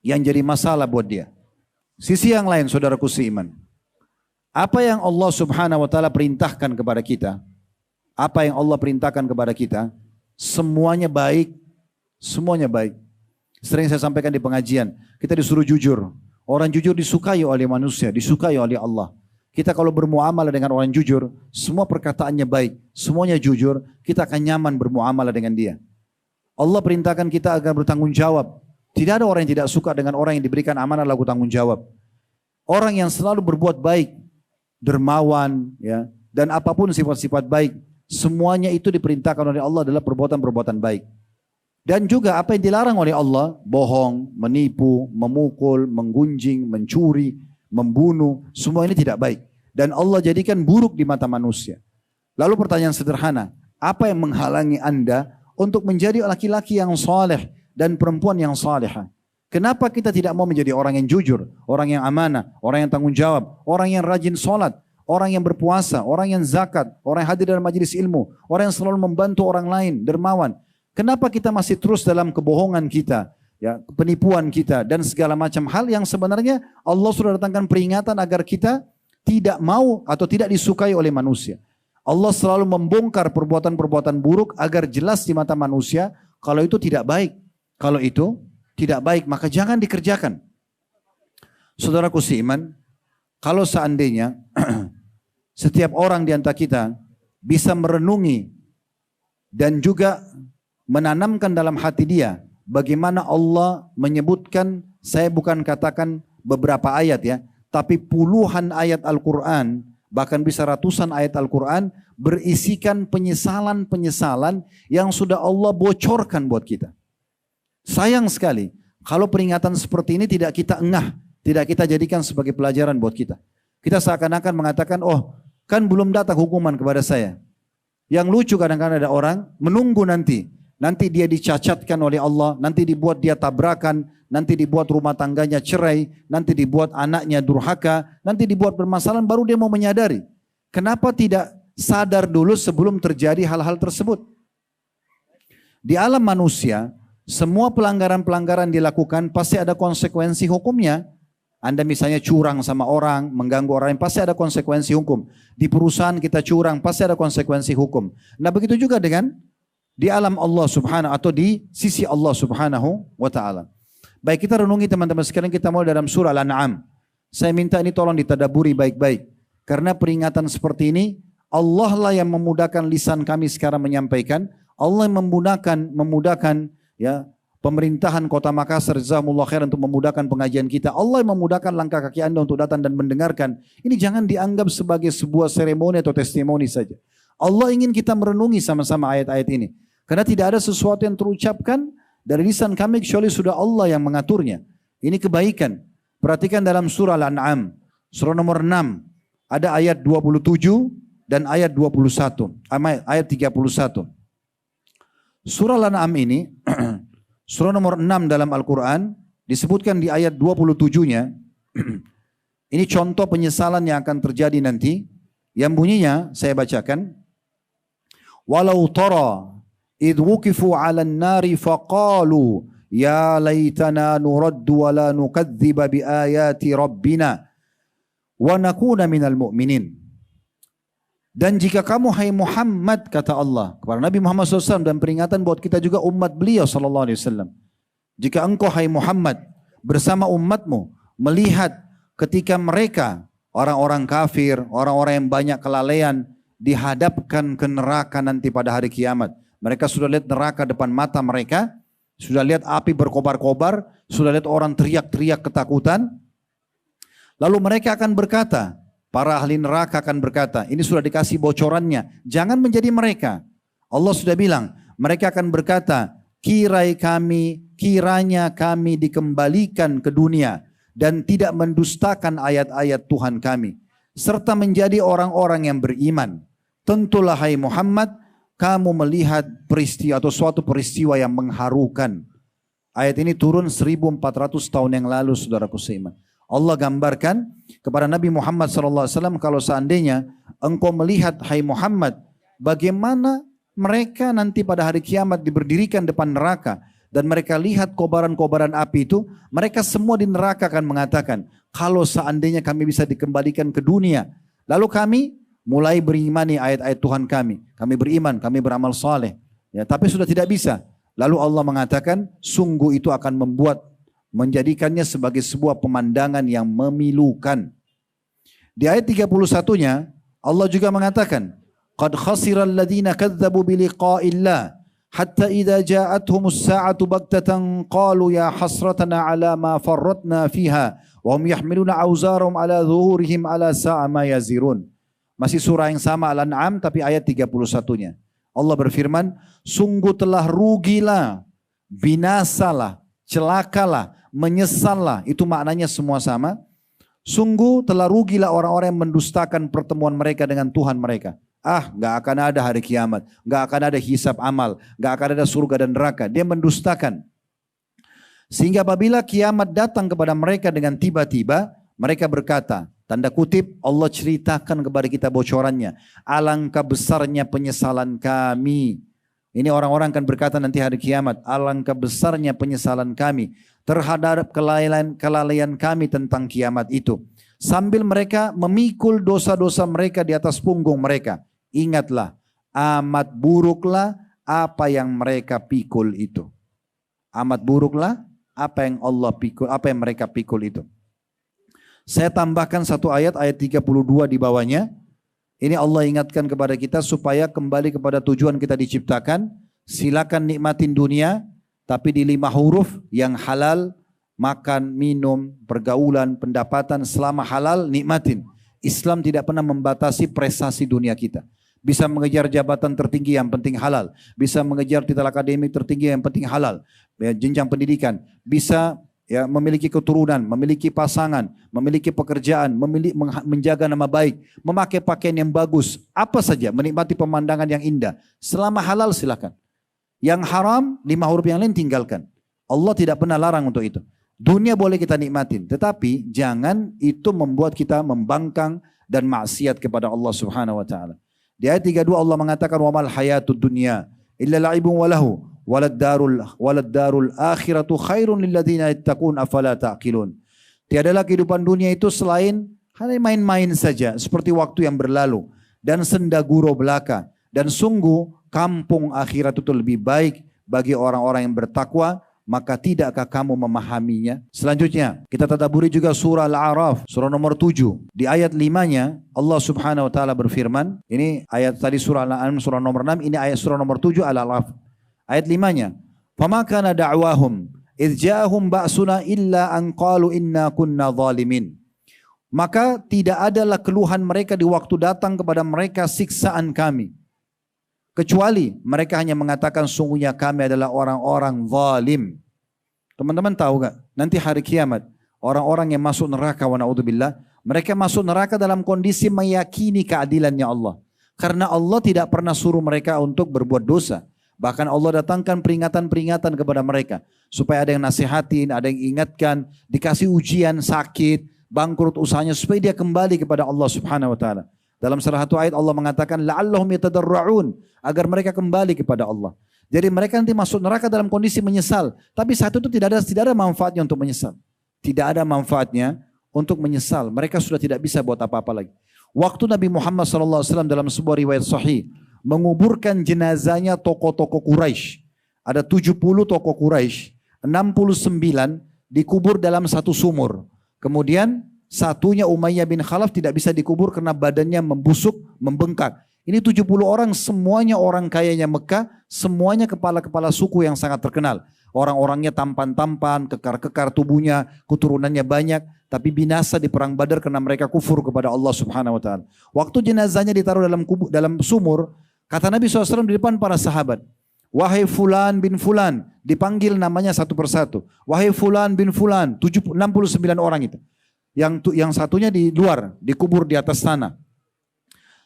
yang jadi masalah buat dia. Sisi yang lain, saudaraku seiman, apa yang Allah Subhanahu wa taala perintahkan kepada kita, apa yang Allah perintahkan kepada kita, semuanya baik, semuanya baik. Sering saya sampaikan di pengajian, kita disuruh jujur. Orang jujur disukai oleh manusia, disukai oleh Allah. Kita kalau bermuamalah dengan orang jujur, semua perkataannya baik, semuanya jujur, kita akan nyaman bermuamalah dengan dia. Allah perintahkan kita agar bertanggung jawab. Tidak ada orang yang tidak suka dengan orang yang diberikan amanah lalu tanggung jawab. Orang yang selalu berbuat baik, dermawan, ya, dan apapun sifat-sifat baik, semuanya itu diperintahkan oleh Allah adalah perbuatan-perbuatan baik. Dan juga apa yang dilarang oleh Allah, bohong, menipu, memukul, menggunjing, mencuri, membunuh, semua ini tidak baik. Dan Allah jadikan buruk di mata manusia. Lalu pertanyaan sederhana, apa yang menghalangi Anda untuk menjadi laki-laki yang saleh dan perempuan yang salehah? Kenapa kita tidak mau menjadi orang yang jujur, orang yang amanah, orang yang tanggung jawab, orang yang rajin sholat, orang yang berpuasa, orang yang zakat, orang yang hadir dalam majelis ilmu, orang yang selalu membantu orang lain, dermawan? Kenapa kita masih terus dalam kebohongan kita, ya, penipuan kita dan segala macam hal yang sebenarnya Allah sudah datangkan peringatan agar kita tidak mau atau tidak disukai oleh manusia. Allah selalu membongkar perbuatan-perbuatan buruk agar jelas di mata manusia kalau itu tidak baik. Kalau itu tidak baik maka jangan dikerjakan. Saudaraku seiman, kalau seandainya setiap orang di antara kita bisa merenungi dan juga menanamkan dalam hati dia bagaimana Allah menyebutkan, saya bukan katakan beberapa ayat ya, tapi puluhan ayat Al-Quran, bahkan bisa ratusan ayat Al-Quran berisikan penyesalan-penyesalan yang sudah Allah bocorkan buat kita. Sayang sekali kalau peringatan seperti ini tidak kita engah, tidak kita jadikan sebagai pelajaran buat kita. Kita seakan-akan mengatakan, oh kan belum datang hukuman kepada saya. Yang lucu kadang-kadang ada orang menunggu nanti dia dicacatkan oleh Allah, nanti dibuat dia tabrakan, nanti dibuat rumah tangganya cerai, nanti dibuat anaknya durhaka, nanti dibuat bermasalah baru dia mau menyadari. Kenapa tidak sadar dulu sebelum terjadi hal-hal tersebut? Di alam manusia, semua pelanggaran-pelanggaran dilakukan pasti ada konsekuensi hukumnya. Anda misalnya curang sama orang, mengganggu orang lain, pasti ada konsekuensi hukum. Di perusahaan kita curang, pasti ada konsekuensi hukum. Nah begitu juga dengan di alam Allah subhanahu atau di sisi Allah subhanahu wa ta'ala. Baik, kita renungi teman-teman sekalian, kita mulai dalam surah Al-An'am. Saya minta ini tolong ditadaburi baik-baik. Karena peringatan seperti ini, Allah lah yang memudahkan lisan kami sekarang menyampaikan. Allah yang memudahkan ya pemerintahan Kota Makassar, jazakumullah khair, untuk memudahkan pengajian kita. Allah yang memudahkan langkah kaki Anda untuk datang dan mendengarkan. Ini jangan dianggap sebagai sebuah seremoni atau testimoni saja. Allah ingin kita merenungi sama-sama ayat-ayat ini. Karena tidak ada sesuatu yang terucapkan dari lisan kami kecuali sudah Allah yang mengaturnya. Ini kebaikan. Perhatikan dalam surah Al-An'am, surah nomor 6, ada ayat 27 dan ayat 21, ayat 31. Surah Al-An'am ini, surah nomor 6 dalam Al-Quran, disebutkan di ayat 27-nya, ini contoh penyesalan yang akan terjadi nanti, yang bunyinya, saya bacakan, walau tara idh wukifu 'alan nari faqalu ya laitana nuraddu wa la nukadziba bi ayati rabbina wa nakuna minal mu'minin. Dan jika kamu hai Muhammad, kata Allah kepada Nabi Muhammad SAW, dan peringatan buat kita juga umat beliau SAW, jika engkau hai Muhammad bersama umatmu melihat ketika mereka orang-orang kafir, orang-orang yang banyak kelalaian dihadapkan ke neraka nanti pada hari kiamat. Mereka sudah lihat neraka depan mata mereka, sudah lihat api berkobar-kobar, sudah lihat orang teriak-teriak ketakutan. Lalu mereka akan berkata, para ahli neraka akan berkata, ini sudah dikasih bocorannya, jangan menjadi mereka. Allah sudah bilang, mereka akan berkata, kiranya kami dikembalikan ke dunia dan tidak mendustakan ayat-ayat Tuhan kami, serta menjadi orang-orang yang beriman. Tentulah hai Muhammad, kamu melihat peristiwa atau suatu peristiwa yang mengharukan. Ayat ini turun 1400 tahun yang lalu, saudaraku seiman. Allah gambarkan kepada Nabi Muhammad SAW, kalau seandainya engkau melihat, hai Muhammad, bagaimana mereka nanti pada hari kiamat diberdirikan depan neraka, dan mereka lihat kobaran-kobaran api itu, mereka semua di neraka akan mengatakan, kalau seandainya kami bisa dikembalikan ke dunia, lalu kami mulai berimani ayat-ayat Tuhan kami beriman, kami beramal saleh. Ya, tapi sudah tidak bisa. Lalu Allah mengatakan, sungguh itu akan menjadikannya sebagai sebuah pemandangan yang memilukan. Di ayat 31-nya Allah juga mengatakan, qad khasiral ladzina kadzdzabu biliqa'illah hatta idza ja'atuhumus sa'atu baghtatan qalu ya hasratana ala ma farratna fiha wa hum yahmiluna awzarahum ala dhuhurihim ala sa'a ma yazirun. Masih surah yang sama Al-An'am tapi ayat 31-nya. Allah berfirman, sungguh telah rugilah, binasalah, celakalah, menyesallah, itu maknanya semua sama. Sungguh telah rugilah orang-orang yang mendustakan pertemuan mereka dengan Tuhan mereka. Gak akan ada hari kiamat, gak akan ada hisab amal, gak akan ada surga dan neraka. Dia mendustakan. Sehingga apabila kiamat datang kepada mereka dengan tiba-tiba, mereka berkata, tanda kutip, Allah ceritakan kepada kita bocorannya. Alangkah besarnya penyesalan kami. Ini orang-orang akan berkata nanti hari kiamat, alangkah besarnya penyesalan kami terhadap kelalaian kami tentang kiamat itu. Sambil mereka memikul dosa-dosa mereka di atas punggung mereka. Ingatlah, amat buruklah apa yang mereka pikul itu. Amat buruklah apa yang Allah pikul, apa yang mereka pikul itu. Saya tambahkan satu ayat 32 di bawahnya. Ini Allah ingatkan kepada kita supaya kembali kepada tujuan kita diciptakan. Silakan nikmatin dunia, tapi di 5 huruf yang halal, makan, minum, pergaulan, pendapatan selama halal, nikmatin. Islam tidak pernah membatasi prestasi dunia kita. Bisa mengejar jabatan tertinggi yang penting halal. Bisa mengejar titel akademik tertinggi yang penting halal. Jenjang pendidikan. Bisa memiliki keturunan, memiliki pasangan, memiliki pekerjaan, menjaga nama baik, memakai pakaian yang bagus, apa saja, menikmati pemandangan yang indah. Selama halal silakan. Yang haram, 5 huruf yang lain tinggalkan. Allah tidak pernah larang untuk itu. Dunia boleh kita nikmatin, tetapi jangan itu membuat kita membangkang dan maksiat kepada Allah Subhanahu wa taala. Di ayat 32 Allah mengatakan, wa mal hayatud dunya illa la'ibun wa lahu walad darul akhiratu khairun lilladzina yattaqun afala ta'qilun. Tiadalah kehidupan dunia itu selain hanya main-main saja seperti waktu yang berlalu dan senda gurau belaka, dan sungguh kampung akhirat itu lebih baik bagi orang-orang yang bertakwa. Maka tidakkah kamu memahaminya? Selanjutnya kita tadaburi juga surah Al-A'raf, surah nomor 7. Di ayat 5-nya Allah Subhanahu wa taala berfirman, ini ayat tadi surah Al-An'am surah nomor 6, ini ayat surah nomor 7 Al-A'raf. Ayat 5-nya, "Fama kana da'wahum idz ja'ahum ba'suna illa an qalu inna kunna zalimin." Maka tidak adalah keluhan mereka di waktu datang kepada mereka siksaan kami, kecuali mereka hanya mengatakan sungguhnya kami adalah orang-orang zalim. Teman-teman tahu gak? Nanti hari kiamat, orang-orang yang masuk neraka, wa na'udzubillah, mereka masuk neraka dalam kondisi meyakini keadilannya Allah. Karena Allah tidak pernah suruh mereka untuk berbuat dosa. Bahkan Allah datangkan peringatan-peringatan kepada mereka. Supaya ada yang nasihatin, ada yang ingatkan, dikasih ujian, sakit, bangkrut usahanya, supaya dia kembali kepada Allah Subhanahu wa taala. Dalam salah satu ayat Allah mengatakan la'allahum yatadarra'un, agar mereka kembali kepada Allah. Jadi mereka nanti masuk neraka dalam kondisi menyesal, tapi saat itu tidak ada manfaatnya untuk menyesal. Tidak ada manfaatnya untuk menyesal. Mereka sudah tidak bisa buat apa-apa lagi. Waktu Nabi Muhammad SAW dalam sebuah riwayat sahih menguburkan jenazahnya tokoh-tokoh Quraisy. Ada 70 tokoh Quraisy, 69 dikubur dalam satu sumur. Kemudian satunya Umayyah bin Khalaf tidak bisa dikubur karena badannya membusuk, membengkak. Ini 70 orang, semuanya orang kayanya Mekah, semuanya kepala-kepala suku yang sangat terkenal. Orang-orangnya tampan-tampan, kekar-kekar tubuhnya, keturunannya banyak, tapi binasa di perang Badar karena mereka kufur kepada Allah Subhanahu wa taala. Waktu jenazahnya ditaruh dalam sumur, kata Nabi SAW di depan para sahabat, "Wahai fulan bin fulan," dipanggil namanya satu persatu. "Wahai fulan bin fulan," 69 orang itu. Yang satunya di luar, dikubur di atas tanah.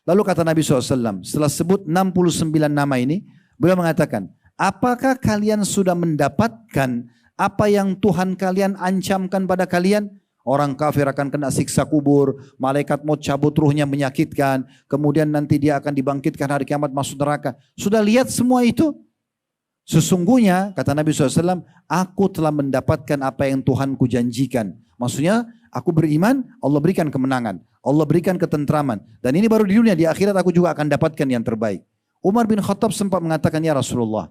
Lalu kata Nabi SAW, setelah sebut 69 nama ini, beliau mengatakan, apakah kalian sudah mendapatkan Apa yang Tuhan kalian ancamkan pada kalian? Orang kafir akan kena siksa kubur, malaikat maut cabut ruhnya menyakitkan, kemudian nanti dia akan dibangkitkan hari kiamat masuk neraka. Sudah lihat semua itu? Sesungguhnya, kata Nabi SAW, aku telah mendapatkan apa yang Tuhanku janjikan. Maksudnya, aku beriman, Allah berikan kemenangan, Allah berikan ketentraman. Dan ini baru di dunia, di akhirat aku juga akan dapatkan yang terbaik. Umar bin Khattab sempat mengatakan, ya Rasulullah,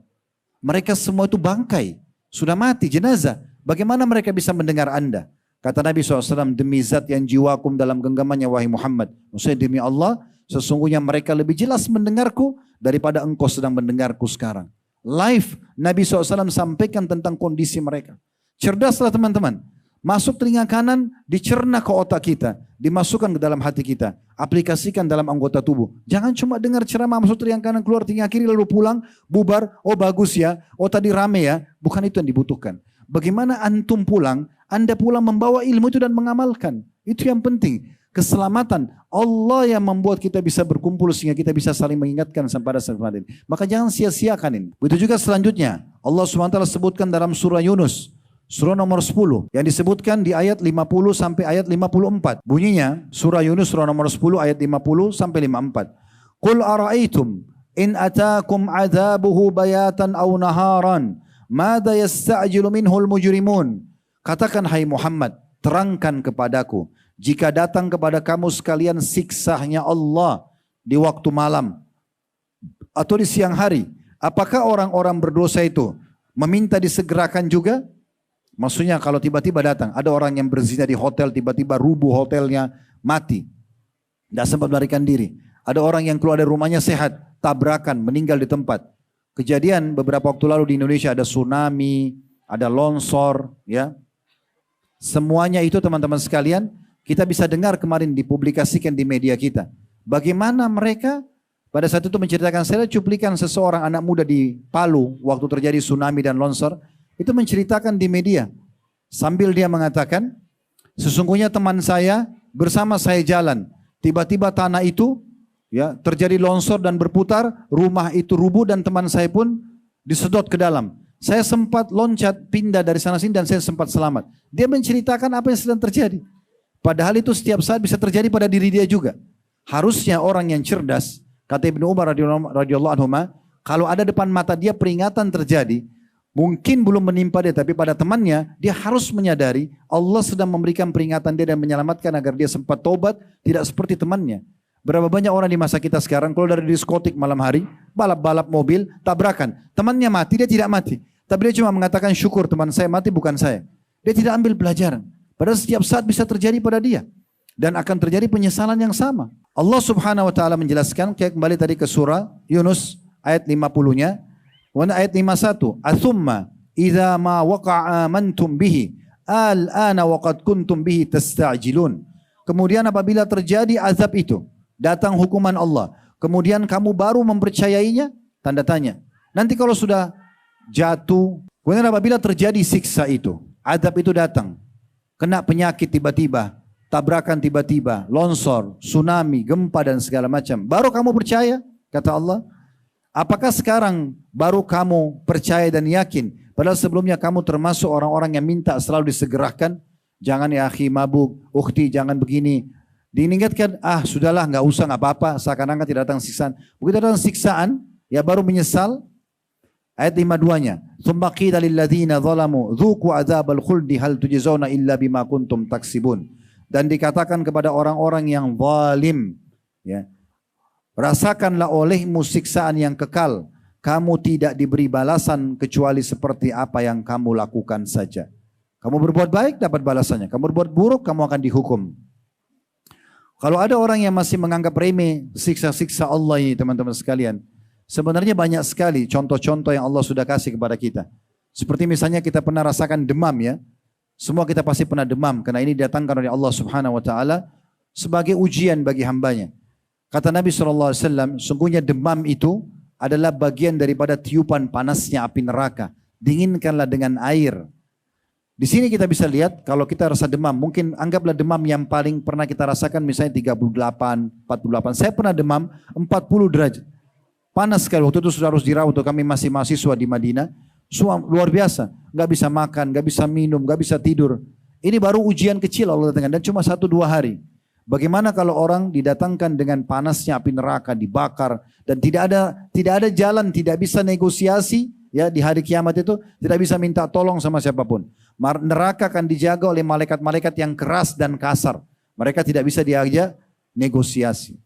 mereka semua itu bangkai, sudah mati, jenazah. Bagaimana mereka bisa mendengar Anda? Kata Nabi SAW, demi zat yang jiwakum dalam genggamannya wahai Muhammad. Maksudnya demi Allah, sesungguhnya mereka lebih jelas mendengarku daripada engkau sedang mendengarku sekarang. Live Nabi SAW sampaikan tentang kondisi mereka. Cerdaslah teman-teman. Masuk telinga kanan, dicerna ke otak kita. Dimasukkan ke dalam hati kita. Aplikasikan dalam anggota tubuh. Jangan cuma dengar ceramah masuk telinga kanan, keluar telinga kiri lalu pulang, bubar. Oh bagus ya, oh tadi rame ya. Bukan itu yang dibutuhkan. Bagaimana antum pulang, Anda pulang membawa ilmu itu dan mengamalkan. Itu yang penting. Keselamatan. Allah yang membuat kita bisa berkumpul sehingga kita bisa saling mengingatkan pada saat ini. Maka jangan sia-siakan ini. Begitu juga selanjutnya. Allah SWT sebutkan dalam surah Yunus. Surah nomor 10. Yang disebutkan di ayat 50 sampai ayat 54. Bunyinya surah Yunus surah nomor 10 ayat 50 sampai 54. Qul ara'aitum in atakum adzabuhu bayatan aw naharan. Mada yasta'jilu minhul mujrimun. Katakan hai Muhammad, terangkan kepadaku, jika datang kepada kamu sekalian siksanya Allah di waktu malam atau di siang hari, apakah orang-orang berdosa itu meminta disegerakan juga? Maksudnya kalau tiba-tiba datang, ada orang yang berzina di hotel, tiba-tiba rubuh hotelnya, mati, tidak sempat melarikan diri. Ada orang yang keluar dari rumahnya sehat, tabrakan, meninggal di tempat. Kejadian beberapa waktu lalu di Indonesia ada tsunami, ada longsor, ya. Semuanya itu teman-teman sekalian, kita bisa dengar kemarin dipublikasikan di media kita. Bagaimana mereka pada saat itu menceritakan, saya cuplikan seseorang anak muda di Palu waktu terjadi tsunami dan longsor, itu menceritakan di media. Sambil dia mengatakan, sesungguhnya teman saya bersama saya jalan, tiba-tiba tanah itu ya terjadi longsor dan berputar, rumah itu rubuh dan teman saya pun disedot ke dalam. Saya sempat loncat pindah dari sana sini dan saya sempat selamat. Dia menceritakan apa yang sedang terjadi. Padahal itu setiap saat bisa terjadi pada diri dia juga. Harusnya orang yang cerdas, kata Ibnu Umar radhiyallahu anhu, kalau ada depan mata dia peringatan terjadi, mungkin belum menimpa dia, tapi pada temannya, dia harus menyadari Allah sedang memberikan peringatan dia dan menyelamatkan agar dia sempat tobat, tidak seperti temannya. Berapa banyak orang di masa kita sekarang kalau dari diskotik malam hari, balap-balap mobil, tabrakan. Temannya mati, dia tidak mati. Tapi dia cuma mengatakan syukur teman saya mati bukan saya. Dia tidak ambil pelajaran. Padahal setiap saat bisa terjadi pada dia. Dan akan terjadi penyesalan yang sama. Allah Subhanahu wa ta'ala menjelaskan, kembali tadi ke surah Yunus ayat 50-nya. Ayat 51. Athumma idza ma waqa'a amantum bihi al-ana wa qad kuntum bihi tasta'jilun. Kemudian apabila terjadi azab itu, datang hukuman Allah, kemudian kamu baru mempercayainya, tanda tanya. Nanti kalau sudah jatuh, kemudian apabila terjadi siksa itu, azab itu datang, kena penyakit tiba-tiba, tabrakan tiba-tiba, longsor, tsunami, gempa dan segala macam, baru kamu percaya, kata Allah. Apakah sekarang baru kamu percaya dan yakin, padahal sebelumnya kamu termasuk orang-orang yang minta selalu disegerakan, jangan ya akhi mabuk, ukhti jangan begini. Diingatkan, sudahlah nggak usah nggak apa-apa, seakan-akan tidak datang siksaan. Begitu datang siksaan, ya baru menyesal. Ayat 52-nya, "Tsumma qila lil ladzina zalamu dzuqu adzabal khuldi hal tujzauna illa bima kuntum taksibun." Dan dikatakan kepada orang-orang yang zalim, ya, rasakanlah olehmu siksaan yang kekal. Kamu tidak diberi balasan kecuali seperti apa yang kamu lakukan saja. Kamu berbuat baik dapat balasannya, kamu berbuat buruk kamu akan dihukum. Kalau ada orang yang masih menganggap remeh siksa-siksa Allah ini teman-teman sekalian, sebenarnya banyak sekali contoh-contoh yang Allah sudah kasih kepada kita. Seperti misalnya kita pernah rasakan demam ya. Semua kita pasti pernah demam karena ini didatangkan oleh Allah Subhanahu wa taala sebagai ujian bagi hambanya. Kata Nabi SAW, sungguhnya demam itu adalah bagian daripada tiupan panasnya api neraka. Dinginkanlah dengan air. Di sini kita bisa lihat kalau kita rasa demam, mungkin anggaplah demam yang paling pernah kita rasakan misalnya 38, 48. Saya pernah demam 40 derajat. Panas sekali, waktu itu sudah harus dirawat, kami masih mahasiswa di Madinah. luar biasa. Gak bisa makan, gak bisa minum, gak bisa tidur. Ini baru ujian kecil Allah datangkan dan cuma 1-2 hari. Bagaimana kalau orang didatangkan dengan panasnya api neraka, dibakar dan tidak ada jalan, tidak bisa negosiasi ya di hari kiamat itu, tidak bisa minta tolong sama siapapun. Neraka akan dijaga oleh malaikat-malaikat yang keras dan kasar. Mereka tidak bisa diajak negosiasi.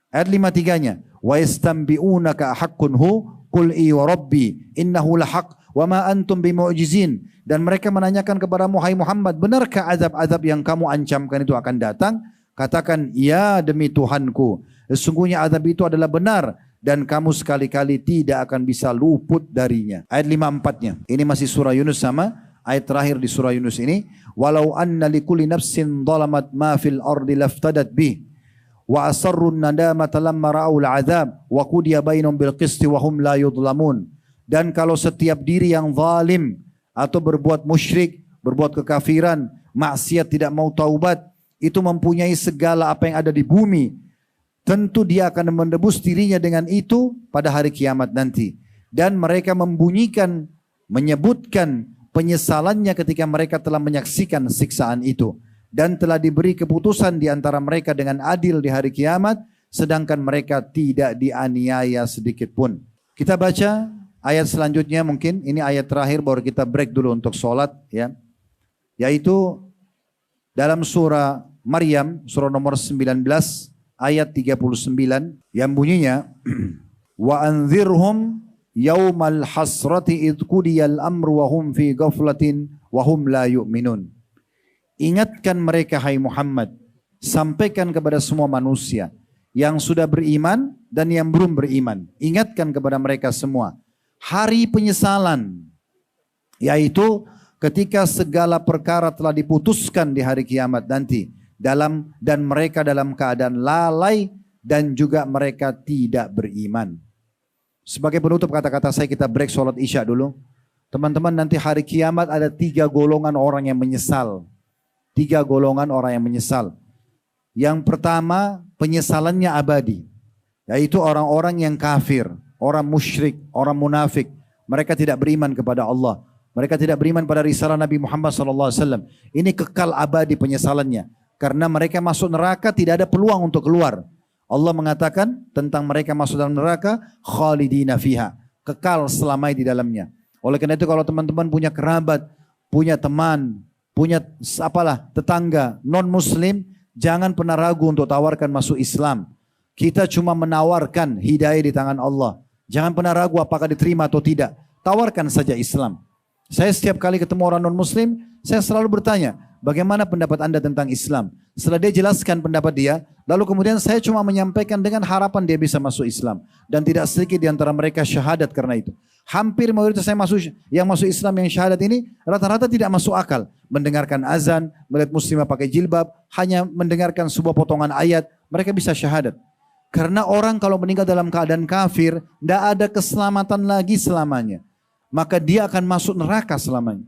Ayat 53-nya, wa yastambi'unaka haqqun hu qul i wa rabbi innahu lahaq wa ma antum bimu'jizin. Dan mereka menanyakan kepadamu, hai Muhammad, benarkah azab-azab yang kamu ancamkan itu akan datang? Katakan, ya demi Tuhanku, sesungguhnya azab itu adalah benar dan kamu sekali-kali tidak akan bisa luput darinya. Ayat 54-nya. Ini masih surah Yunus sama ayat terakhir di surah Yunus ini. Walau anna likulli nafsin dhalamat ma fil ardi laftadat bih wa asarrun nadamata lamma ra'ul azab wa qudiya bainahum bil qisti wa hum la yudlamun. Dan kalau setiap diri yang zalim atau berbuat musyrik, berbuat kekafiran, maksiat, tidak mau taubat, itu mempunyai segala apa yang ada di bumi, tentu dia akan menebus dirinya dengan itu pada hari kiamat nanti. Dan mereka menyebutkan penyesalannya ketika mereka telah menyaksikan siksaan itu. Dan telah diberi keputusan di antara mereka dengan adil di hari kiamat, sedangkan mereka tidak dianiaya sedikit pun. Kita baca ayat selanjutnya, mungkin ini ayat terakhir baru kita break dulu untuk sholat ya. Yaitu dalam surah Maryam, surah nomor 19 ayat 39 yang bunyinya wa anzirhum yaumal hasrati id qudiyal amru wa hum fi ghaflatin wa hum la yu'minun. Ingatkan mereka hai Muhammad, sampaikan kepada semua manusia yang sudah beriman dan yang belum beriman. Ingatkan kepada mereka semua hari penyesalan, yaitu ketika segala perkara telah diputuskan di hari kiamat nanti, dan mereka dalam keadaan lalai dan juga mereka tidak beriman. Sebagai penutup kata-kata saya, kita break sholat isya dulu. Teman-teman, nanti hari kiamat ada 3 golongan orang yang menyesal. 3 golongan orang yang menyesal. Yang pertama, penyesalannya abadi, yaitu orang-orang yang kafir, orang musyrik, orang munafik. Mereka tidak beriman kepada Allah. Mereka tidak beriman pada risalah Nabi Muhammad SAW. Ini kekal abadi penyesalannya. Karena mereka masuk neraka tidak ada peluang untuk keluar. Allah mengatakan tentang mereka masuk dalam neraka, khalidina fiha, kekal selamanya di dalamnya. Oleh karena itu kalau teman-teman punya kerabat, punya teman, punya tetangga non muslim, jangan pernah ragu untuk tawarkan masuk Islam. Kita cuma menawarkan hidayah di tangan Allah. Jangan pernah ragu apakah diterima atau tidak. Tawarkan saja Islam. Saya setiap kali ketemu orang non muslim, saya selalu bertanya, bagaimana pendapat Anda tentang Islam? Setelah dia jelaskan pendapat dia, lalu kemudian saya cuma menyampaikan dengan harapan dia bisa masuk Islam. Dan tidak sedikit di antara mereka syahadat karena itu. Hampir mayoritas yang masuk Islam yang syahadat ini rata-rata tidak masuk akal. Mendengarkan azan, melihat muslimah pakai jilbab, hanya mendengarkan sebuah potongan ayat, mereka bisa syahadat. Karena orang kalau meninggal dalam keadaan kafir, tidak ada keselamatan lagi selamanya. Maka dia akan masuk neraka selamanya.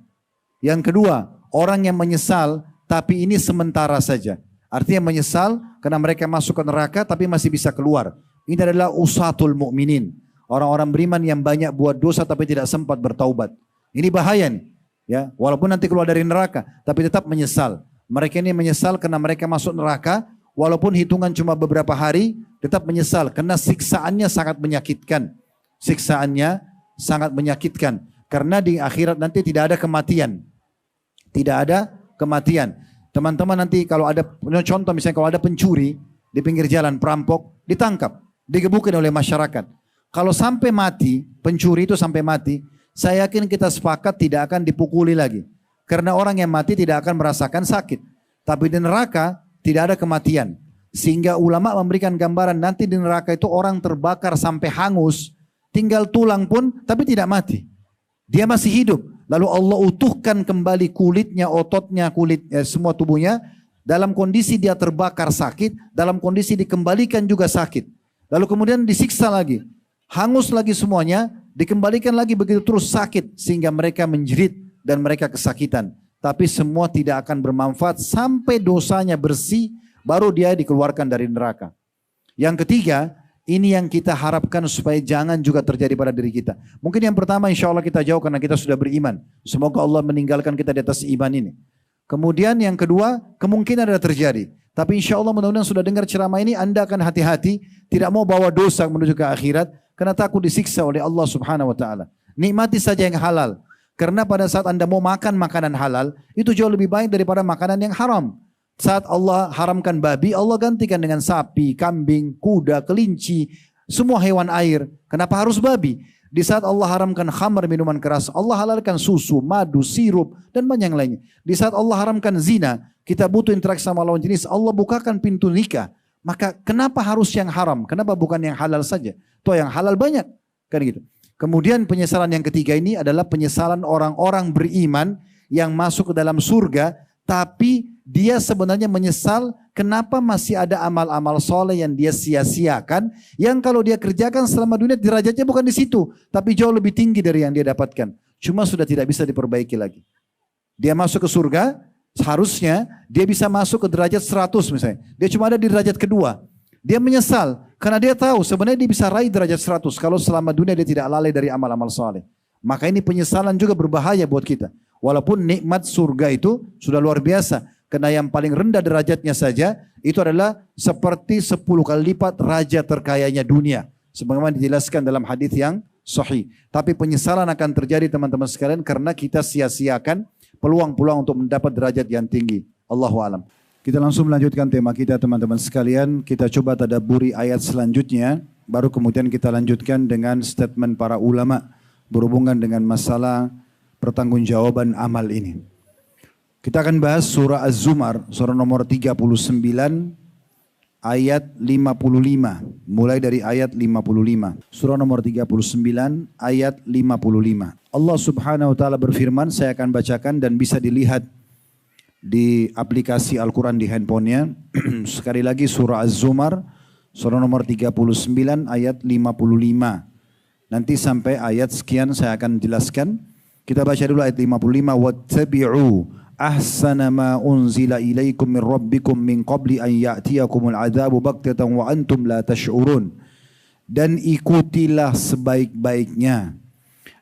Yang kedua, orang yang menyesal tapi ini sementara saja. Artinya menyesal karena mereka masuk ke neraka tapi masih bisa keluar. Ini adalah usatul mu'minin. Orang-orang beriman yang banyak buat dosa tapi tidak sempat bertaubat. Ini bahaya nih. Ya, walaupun nanti keluar dari neraka tapi tetap menyesal. Mereka ini menyesal karena mereka masuk neraka walaupun hitungan cuma beberapa hari, tetap menyesal karena siksaannya sangat menyakitkan. Siksaannya sangat menyakitkan karena di akhirat nanti tidak ada kematian. Tidak ada kematian. Teman-teman nanti kalau ada contoh misalnya kalau ada pencuri di pinggir jalan, perampok, ditangkap, digebukin oleh masyarakat. Kalau sampai mati, pencuri itu sampai mati, saya yakin kita sepakat tidak akan dipukuli lagi. Karena orang yang mati tidak akan merasakan sakit. Tapi di neraka tidak ada kematian. Sehingga ulama memberikan gambaran nanti di neraka itu orang terbakar sampai hangus, tinggal tulang pun tapi tidak mati. Dia masih hidup. Lalu Allah utuhkan kembali kulitnya, ototnya, semua tubuhnya. Dalam kondisi dia terbakar sakit, dalam kondisi dikembalikan juga sakit. Lalu kemudian disiksa lagi. Hangus lagi semuanya, dikembalikan lagi begitu terus sakit. Sehingga mereka menjerit dan mereka kesakitan. Tapi semua tidak akan bermanfaat sampai dosanya bersih, baru dia dikeluarkan dari neraka. Yang ketiga, Ini yang kita harapkan supaya jangan juga terjadi pada diri kita. Mungkin yang pertama insya Allah kita jauh karena kita sudah beriman. Semoga Allah meninggalkan kita di atas iman ini. Kemudian yang kedua, kemungkinan ada terjadi. Tapi insya Allah mudah-mudahan sudah dengar ceramah ini, Anda akan hati-hati. Tidak mau bawa dosa menuju ke akhirat. Karena takut disiksa oleh Allah subhanahu wa ta'ala. Nikmati saja yang halal. Karena pada saat Anda mau makan makanan halal, itu jauh lebih baik daripada makanan yang haram. Saat Allah haramkan babi, Allah gantikan dengan sapi, kambing, kuda, kelinci, semua hewan air. Kenapa harus babi? Di saat Allah haramkan khamar, minuman keras, Allah halalkan susu, madu, sirup, dan banyak yang lainnya. Di saat Allah haramkan zina, kita butuh interaksi sama lawan jenis, Allah bukakan pintu nikah. Maka kenapa harus yang haram? Kenapa bukan yang halal saja? Toh yang halal banyak. Kan gitu. Kemudian penyesalan yang ketiga ini adalah penyesalan orang-orang beriman yang masuk ke dalam surga, tapi dia sebenarnya menyesal kenapa masih ada amal-amal soleh yang dia sia-siakan, yang kalau dia kerjakan selama dunia derajatnya bukan di situ, tapi jauh lebih tinggi dari yang dia dapatkan. Cuma sudah tidak bisa diperbaiki lagi. Dia masuk ke surga, seharusnya dia bisa masuk ke derajat 100 misalnya. Dia cuma ada di derajat kedua. Dia menyesal karena dia tahu sebenarnya dia bisa raih derajat 100 kalau selama dunia dia tidak lalai dari amal-amal soleh. Maka ini penyesalan juga berbahaya buat kita. Walaupun nikmat surga itu sudah luar biasa. Karena yang paling rendah derajatnya saja itu adalah seperti 10 kali lipat raja terkayanya dunia. Sebagaimana dijelaskan dalam hadis yang sahih. Tapi penyesalan akan terjadi teman-teman sekalian karena kita sia-siakan peluang-peluang untuk mendapat derajat yang tinggi. Allahu a'lam. Kita langsung melanjutkan tema kita teman-teman sekalian. Kita coba tadabburi ayat selanjutnya. Baru kemudian kita lanjutkan dengan statement para ulama berhubungan dengan masalah pertanggungjawaban amal ini. Kita akan bahas surah Az-Zumar, surah nomor 39, ayat 55. Mulai dari ayat 55. Surah nomor 39, ayat 55. Allah subhanahu wa ta'ala berfirman, saya akan bacakan dan bisa dilihat di aplikasi Al-Quran di handphonenya. Sekali lagi surah Az-Zumar, surah nomor 39, ayat 55. Nanti sampai ayat sekian saya akan jelaskan. Kita baca dulu ayat 55. Wattabi'u ahsana ma unzila ilaikum min rabbikum min qabli an ya'tiyakumul adzabu baghtatan wa antum la tash'urun. Dan ikutilah sebaik-baiknya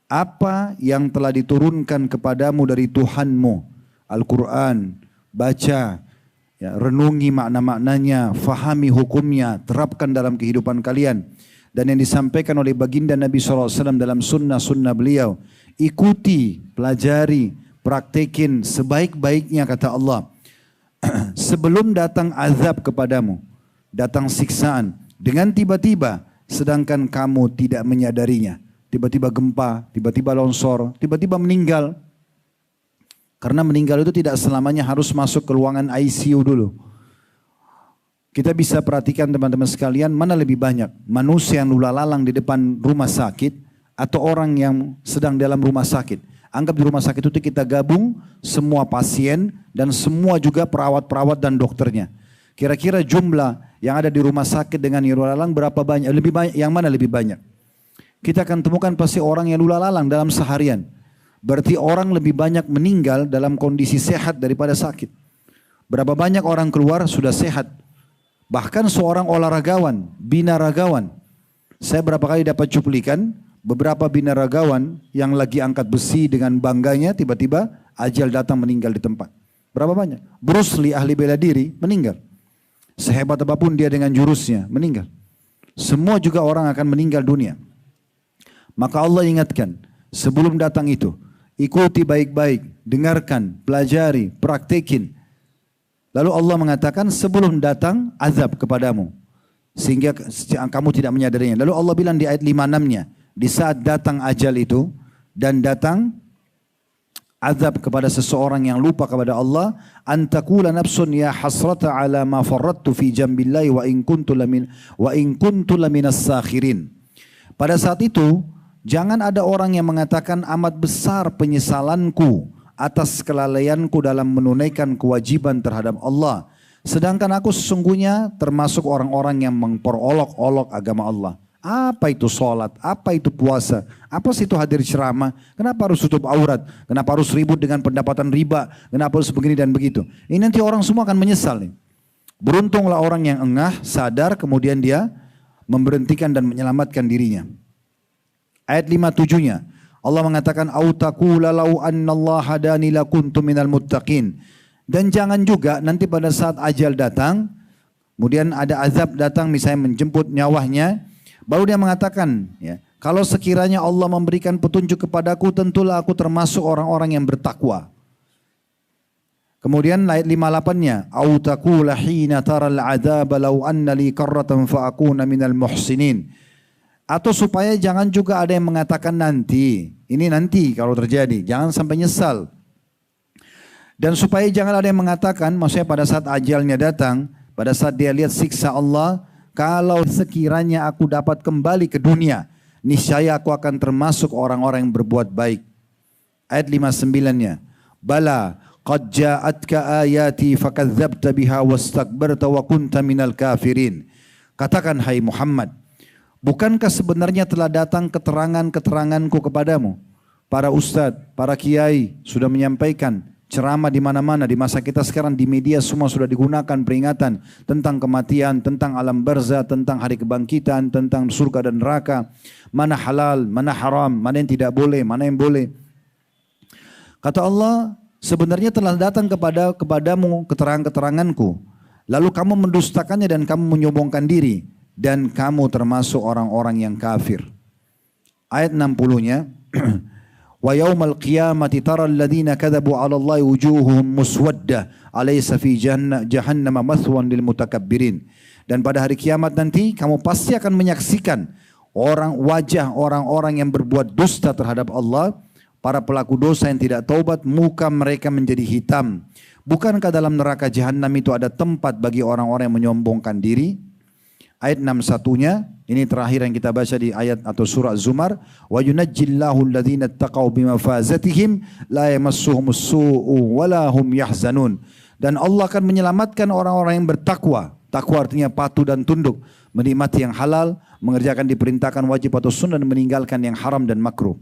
apa yang telah diturunkan kepadamu dari Tuhanmu, Al-Quran. Baca, ya, renungi makna-maknanya, fahami hukumnya, terapkan dalam kehidupan kalian. Dan yang disampaikan oleh baginda Nabi SAW dalam sunnah-sunnah beliau, ikuti, pelajari, praktekin sebaik-baiknya kata Allah. Sebelum datang azab kepadamu, datang siksaan dengan tiba-tiba, sedangkan kamu tidak menyadarinya. Tiba-tiba gempa, tiba-tiba longsor, tiba-tiba meninggal. Karena meninggal itu tidak selamanya harus masuk ke ruangan ICU dulu. Kita bisa perhatikan teman-teman sekalian, mana lebih banyak manusia yang lula lalang di depan rumah sakit atau orang yang sedang dalam rumah sakit. Anggap di rumah sakit itu kita gabung semua pasien dan semua juga perawat-perawat dan dokternya. Kira-kira jumlah yang ada di rumah sakit dengan yang lula lalang berapa banyak? Lebih banyak, yang mana lebih banyak? Kita akan temukan pasti orang yang lula lalang dalam seharian. Berarti orang lebih banyak meninggal dalam kondisi sehat daripada sakit. Berapa banyak orang keluar sudah sehat. Bahkan seorang olahragawan, binaragawan. Saya berapa kali dapat cuplikan beberapa binaragawan yang lagi angkat besi dengan bangganya tiba-tiba ajal datang meninggal di tempat. Berapa banyak? Bruce Lee ahli bela diri meninggal. Sehebat apapun dia dengan jurusnya meninggal. Semua juga orang akan meninggal dunia. Maka Allah ingatkan sebelum datang itu ikuti baik-baik, dengarkan, pelajari, praktekin. Lalu Allah mengatakan sebelum datang azab kepadamu. Sehingga kamu tidak menyadarinya. Lalu Allah bilang di ayat 56-nya. Di saat datang ajal itu. Dan datang azab kepada seseorang yang lupa kepada Allah. Antakula nafsun ya hasrata ala ma farrattu fi jambillahi wa in kuntu laminas sakhirin. Pada saat itu. Jangan ada orang yang mengatakan amat besar penyesalanku atas kelalaianku dalam menunaikan kewajiban terhadap Allah. Sedangkan aku sesungguhnya termasuk orang-orang yang memperolok-olok agama Allah. Apa itu sholat? Apa itu puasa? Apa sih itu hadir ceramah? Kenapa harus tutup aurat? Kenapa harus ribut dengan pendapatan riba? Kenapa harus begini dan begitu? Ini nanti orang semua akan menyesal nih. Beruntunglah orang yang engah, sadar, kemudian dia memberhentikan dan menyelamatkan dirinya. Ayat 57-nya Allah mengatakan au taqula law annallaha hadani lakuntu minal muttaqin. Dan jangan juga nanti pada saat ajal datang, kemudian ada azab datang misalnya menjemput nyawanya, baru dia mengatakan, ya, kalau sekiranya Allah memberikan petunjuk kepadaku, tentulah aku termasuk orang-orang yang bertakwa. Kemudian ayat 58-nya, au taqula hina taral adzaba law anna li karratan fa akuna minal muhsinin. Atau supaya jangan juga ada yang mengatakan nanti, ini nanti kalau terjadi, jangan sampai nyesal. Dan supaya jangan ada yang mengatakan, maksudnya pada saat ajalnya datang, pada saat dia lihat siksa Allah, kalau sekiranya aku dapat kembali ke dunia, niscaya aku akan termasuk orang-orang yang berbuat baik. Ayat 59-nya, bala qad ja'atka ayati fakadzdzabta biha wastakbarta wa kunta minal kafirin. Katakan hai Muhammad, bukankah sebenarnya telah datang keterangan-keteranganku kepadamu? Para ustadz, para kiai sudah menyampaikan ceramah di mana-mana di masa kita sekarang, di media semua sudah digunakan peringatan tentang kematian, tentang alam barzah, tentang hari kebangkitan, tentang surga dan neraka, mana halal, mana haram, mana yang tidak boleh, mana yang boleh. Kata Allah, sebenarnya telah datang kepadamu keterangan-keteranganku, lalu kamu mendustakannya dan kamu menyombongkan diri, dan kamu termasuk orang-orang yang kafir. Ayat 60-nya, wa yaumal qiyamati taral ladzina kadzabu 'ala Allahi wujuhuhum muswaddah alaysa fi jahannama mathwan lil mutakabbirin. Dan pada hari kiamat nanti kamu pasti akan menyaksikan wajah orang-orang yang berbuat dusta terhadap Allah, para pelaku dosa yang tidak taubat, muka mereka menjadi hitam. Bukankah dalam neraka jahanam itu ada tempat bagi orang-orang yang menyombongkan diri? Ayat 61-nya, ini terakhir yang kita baca di ayat atau surah Zumar, wa yunajjillahu alladhina ittaqaw bimafazatihim la yamassuhumus su'u wa la hum yahzanun. Dan Allah akan menyelamatkan orang-orang yang bertakwa. Takwa artinya patuh dan tunduk, menikmati yang halal, mengerjakan diperintahkan wajib atau sunnah, dan meninggalkan yang haram dan makruh.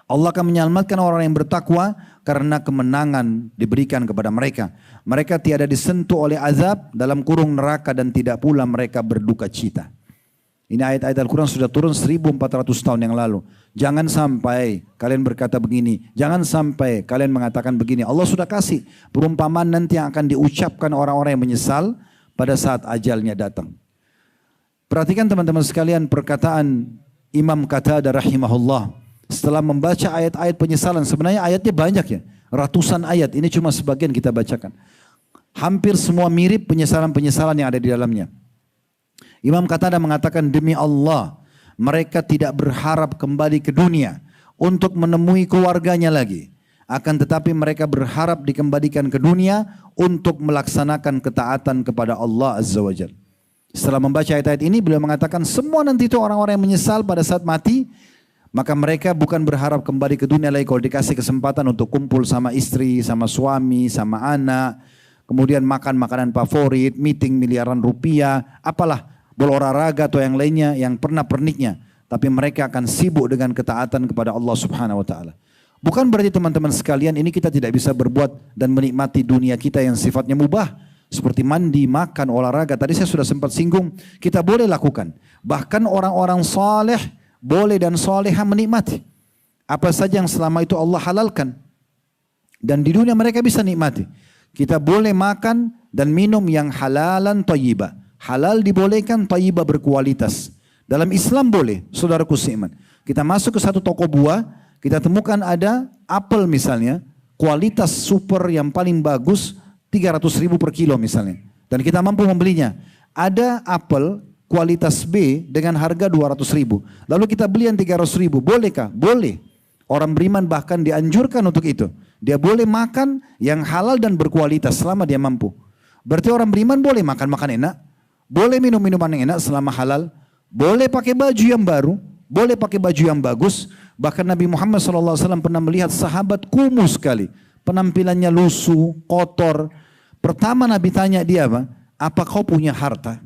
Allah akan menyelamatkan orang yang bertakwa karena kemenangan diberikan kepada mereka. Mereka tiada disentuh oleh azab dalam kurung neraka dan tidak pula mereka berduka cita. Ini ayat-ayat Al-Quran sudah turun 1400 tahun yang lalu. Jangan sampai kalian berkata begini, jangan sampai kalian mengatakan begini. Allah sudah kasih perumpamaan nanti yang akan diucapkan orang-orang yang menyesal pada saat ajalnya datang. Perhatikan teman-teman sekalian perkataan Imam Qatadah rahimahullah. Setelah membaca ayat-ayat penyesalan, sebenarnya ayatnya banyak ya, ratusan ayat, ini cuma sebagian kita bacakan. Hampir semua mirip penyesalan-penyesalan yang ada di dalamnya. Imam Qatadah mengatakan, demi Allah, mereka tidak berharap kembali ke dunia untuk menemui keluarganya lagi. Akan tetapi mereka berharap dikembalikan ke dunia untuk melaksanakan ketaatan kepada Allah Azza wa Jalla. Setelah membaca ayat-ayat ini, beliau mengatakan semua nanti itu orang-orang yang menyesal pada saat mati, maka mereka bukan berharap kembali ke dunia lagi kalau dikasih kesempatan untuk kumpul sama istri, sama suami, sama anak, kemudian makan makanan favorit, meeting miliaran rupiah, apalah, berolahraga atau yang lainnya yang pernah perniknya. Tapi mereka akan sibuk dengan ketaatan kepada Allah Subhanahu wa taala. Bukan berarti teman-teman sekalian ini kita tidak bisa berbuat dan menikmati dunia kita yang sifatnya mubah. Seperti mandi, makan, olahraga. Tadi saya sudah sempat singgung, kita boleh lakukan. Bahkan orang-orang saleh boleh dan soleha menikmati apa saja yang selama itu Allah halalkan, dan di dunia mereka bisa nikmati. Kita boleh makan dan minum yang halalan thayyibah. Halal dibolehkan, thayyibah berkualitas. Dalam Islam boleh, saudaraku seiman. Kita masuk ke satu toko buah, kita temukan ada apel misalnya, kualitas super yang paling bagus 300.000 per kilo misalnya, dan kita mampu membelinya. Ada apel kualitas B dengan harga 200.000. Lalu kita beli yang 300.000. Bolehkah? Boleh. Orang beriman bahkan dianjurkan untuk itu. Dia boleh makan yang halal dan berkualitas selama dia mampu. Berarti orang beriman boleh makan enak. Boleh minum minuman yang enak selama halal. Boleh pakai baju yang baru. Boleh pakai baju yang bagus. Bahkan Nabi Muhammad SAW pernah melihat sahabat kumuh sekali. Penampilannya lusuh, kotor. Pertama Nabi tanya dia apa? Apa kau punya harta?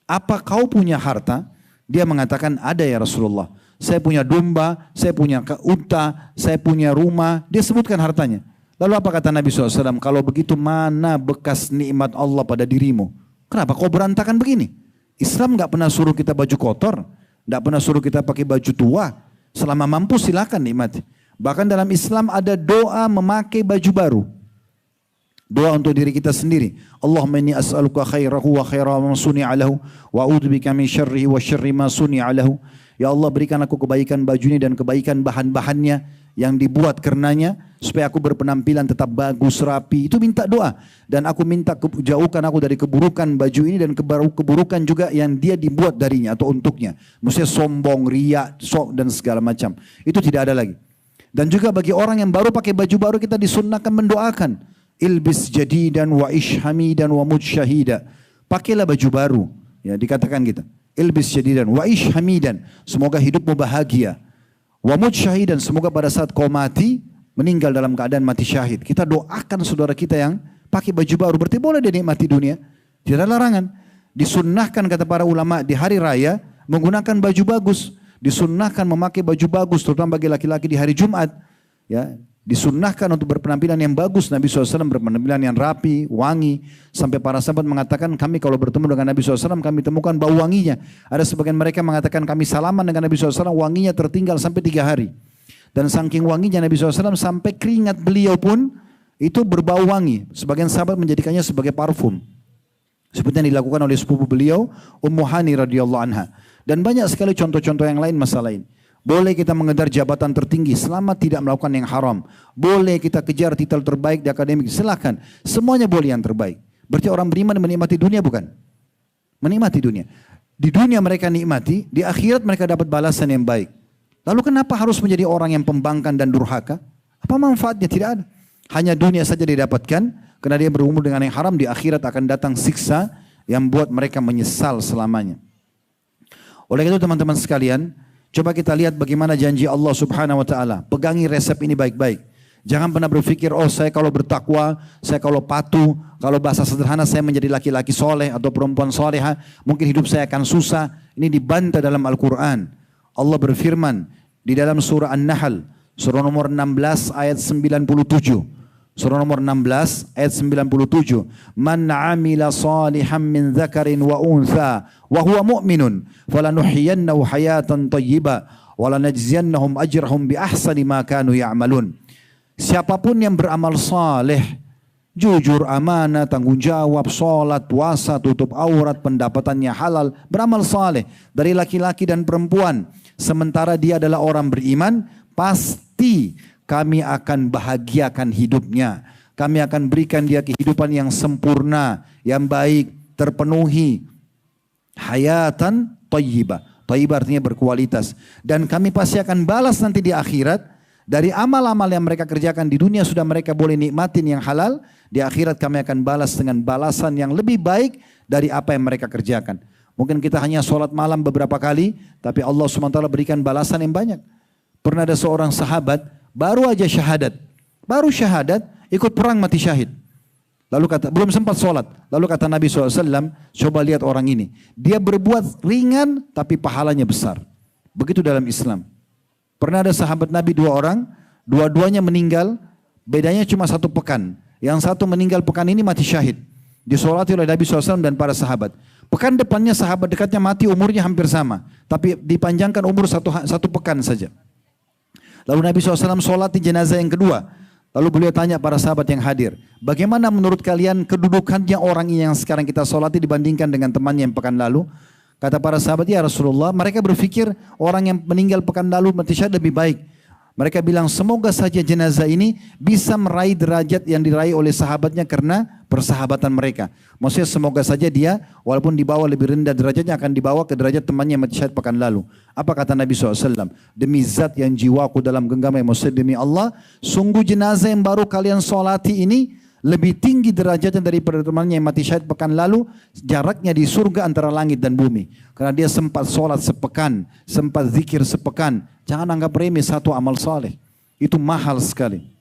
Apa kau punya harta? Dia mengatakan ada ya Rasulullah. Saya punya domba, saya punya unta, saya punya rumah. Dia sebutkan hartanya. Lalu apa kata Nabi SAW? Kalau begitu mana bekas nikmat Allah pada dirimu? Kenapa kau berantakan begini? Islam nggak pernah suruh kita baju kotor, nggak pernah suruh kita pakai baju tua. Selama mampu silakan nikmati. Bahkan dalam Islam ada doa memakai baju baru. Doa untuk diri kita sendiri. Allahumma inni as'aluka khairahu wa khaira ma suni'a lahu wa a'udzubika min syarrihi wa syarri ma suni'a lahu. Ya Allah, berikan aku kebaikan baju ini dan kebaikan bahan-bahannya yang dibuat karenanya supaya aku berpenampilan tetap bagus, rapi. Itu minta doa. Dan aku minta jauhkan aku dari keburukan baju ini dan keburukan juga yang dia dibuat darinya atau untuknya. Maksudnya sombong, riak, sok dan segala macam. Itu tidak ada lagi. Dan juga bagi orang yang baru pakai baju baru kita disunnahkan mendoakan. Ilbis jadidan wa ish hamidan wa mut syahida. Pakailah baju baru. Ya, dikatakan gitu. Ilbis jadidan wa ish hamidan. Semoga hidupmu bahagia. Wa mut syahidan, semoga pada saat kau mati, meninggal dalam keadaan mati syahid. Kita doakan saudara kita yang pakai baju baru, berarti boleh dia nikmati dunia. Tidak ada larangan. Disunnahkan kata para ulama di hari raya, menggunakan baju bagus. Disunnahkan memakai baju bagus, terutama bagi laki-laki di hari Jumat. Ya, disunnahkan untuk berpenampilan yang bagus. Nabi SAW berpenampilan yang rapi, wangi. Sampai para sahabat mengatakan kami kalau bertemu dengan Nabi SAW kami temukan bau wanginya. Ada sebagian mereka mengatakan kami salaman dengan Nabi SAW wanginya tertinggal sampai 3 hari. Dan saking wanginya Nabi SAW sampai keringat beliau pun itu berbau wangi. Sebagian sahabat menjadikannya sebagai parfum. Seperti yang dilakukan oleh sepupu beliau Ummu Hani radhiyallahu anha. Dan banyak sekali contoh-contoh yang lain masalah ini. Boleh kita mengejar jabatan tertinggi selama tidak melakukan yang haram. Boleh kita kejar titel terbaik di akademik, silakan. Semuanya boleh yang terbaik. Berarti orang beriman menikmati dunia bukan? Menikmati dunia. Di dunia mereka nikmati, di akhirat mereka dapat balasan yang baik. Lalu kenapa harus menjadi orang yang pembangkang dan durhaka? Apa manfaatnya? Tidak ada. Hanya dunia saja didapatkan, karena dia berumur dengan yang haram, di akhirat akan datang siksa yang buat mereka menyesal selamanya. Oleh itu teman-teman sekalian, coba kita lihat bagaimana janji Allah Subhanahu wa taala. Pegangi resep ini baik-baik. Jangan pernah berpikir, oh saya kalau bertakwa, saya kalau patuh, kalau bahasa sederhana saya menjadi laki-laki soleh atau perempuan soleha, mungkin hidup saya akan susah. Ini dibantah dalam Al-Quran. Allah berfirman di dalam surah An-Nahl, surah nomor 16 ayat 97. Surah nomor 16 ayat 97. Man amila salihan min dzakarin wa untha wa huwa mu'minun falanuhyiyannahu hayatan thayyibah wa lanajziyannahum ajrahum bi ahsani ma kanu ya'malun. Siapapun yang beramal saleh, jujur, amanah, tanggung jawab, salat, puasa, tutup aurat, pendapatannya halal, beramal saleh dari laki-laki dan perempuan, sementara dia adalah orang beriman, pasti kami akan bahagiakan hidupnya. Kami akan berikan dia kehidupan yang sempurna, yang baik, terpenuhi. Hayatan thayyibah. Thayyibah artinya berkualitas. Dan kami pasti akan balas nanti di akhirat. Dari amal-amal yang mereka kerjakan di dunia sudah mereka boleh nikmatin yang halal. Di akhirat kami akan balas dengan balasan yang lebih baik dari apa yang mereka kerjakan. Mungkin kita hanya sholat malam beberapa kali, tapi Allah SWT berikan balasan yang banyak. Pernah ada seorang sahabat, baru aja syahadat. Baru syahadat, ikut perang mati syahid. Lalu kata, belum sempat sholat. Lalu kata Nabi SAW, coba lihat orang ini. Dia berbuat ringan, tapi pahalanya besar. Begitu dalam Islam. Pernah ada sahabat Nabi 2 orang, dua-duanya meninggal, bedanya cuma 1 pekan. Yang satu meninggal pekan ini mati syahid. Disolati oleh Nabi SAW dan para sahabat. Pekan depannya sahabat dekatnya mati, umurnya hampir sama. Tapi dipanjangkan umur satu pekan saja. Lalu Nabi SAW sholati jenazah yang kedua. Lalu beliau tanya para sahabat yang hadir, bagaimana menurut kalian kedudukannya orang yang sekarang kita sholati dibandingkan dengan temannya yang pekan lalu? Kata para sahabat, ya Rasulullah, mereka berpikir orang yang meninggal pekan lalu mati syahid lebih baik. Mereka bilang, semoga saja jenazah ini bisa meraih derajat yang diraih oleh sahabatnya karena persahabatan mereka. Maksudnya semoga saja dia walaupun dibawa lebih rendah derajatnya akan dibawa ke derajat temannya yang mati syahid pekan lalu. Apa kata Nabi SAW? Demi zat yang jiwaku dalam genggamnya, maksudnya demi Allah, sungguh jenazah yang baru kalian solati ini lebih tinggi derajatnya daripada temannya yang mati syahid pekan lalu, jaraknya di surga antara langit dan bumi. Karena dia sempat sholat sepekan, sempat zikir sepekan. Jangan anggap remeh satu amal saleh. Itu mahal sekali.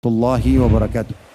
warahmatullahi wabarakatuh.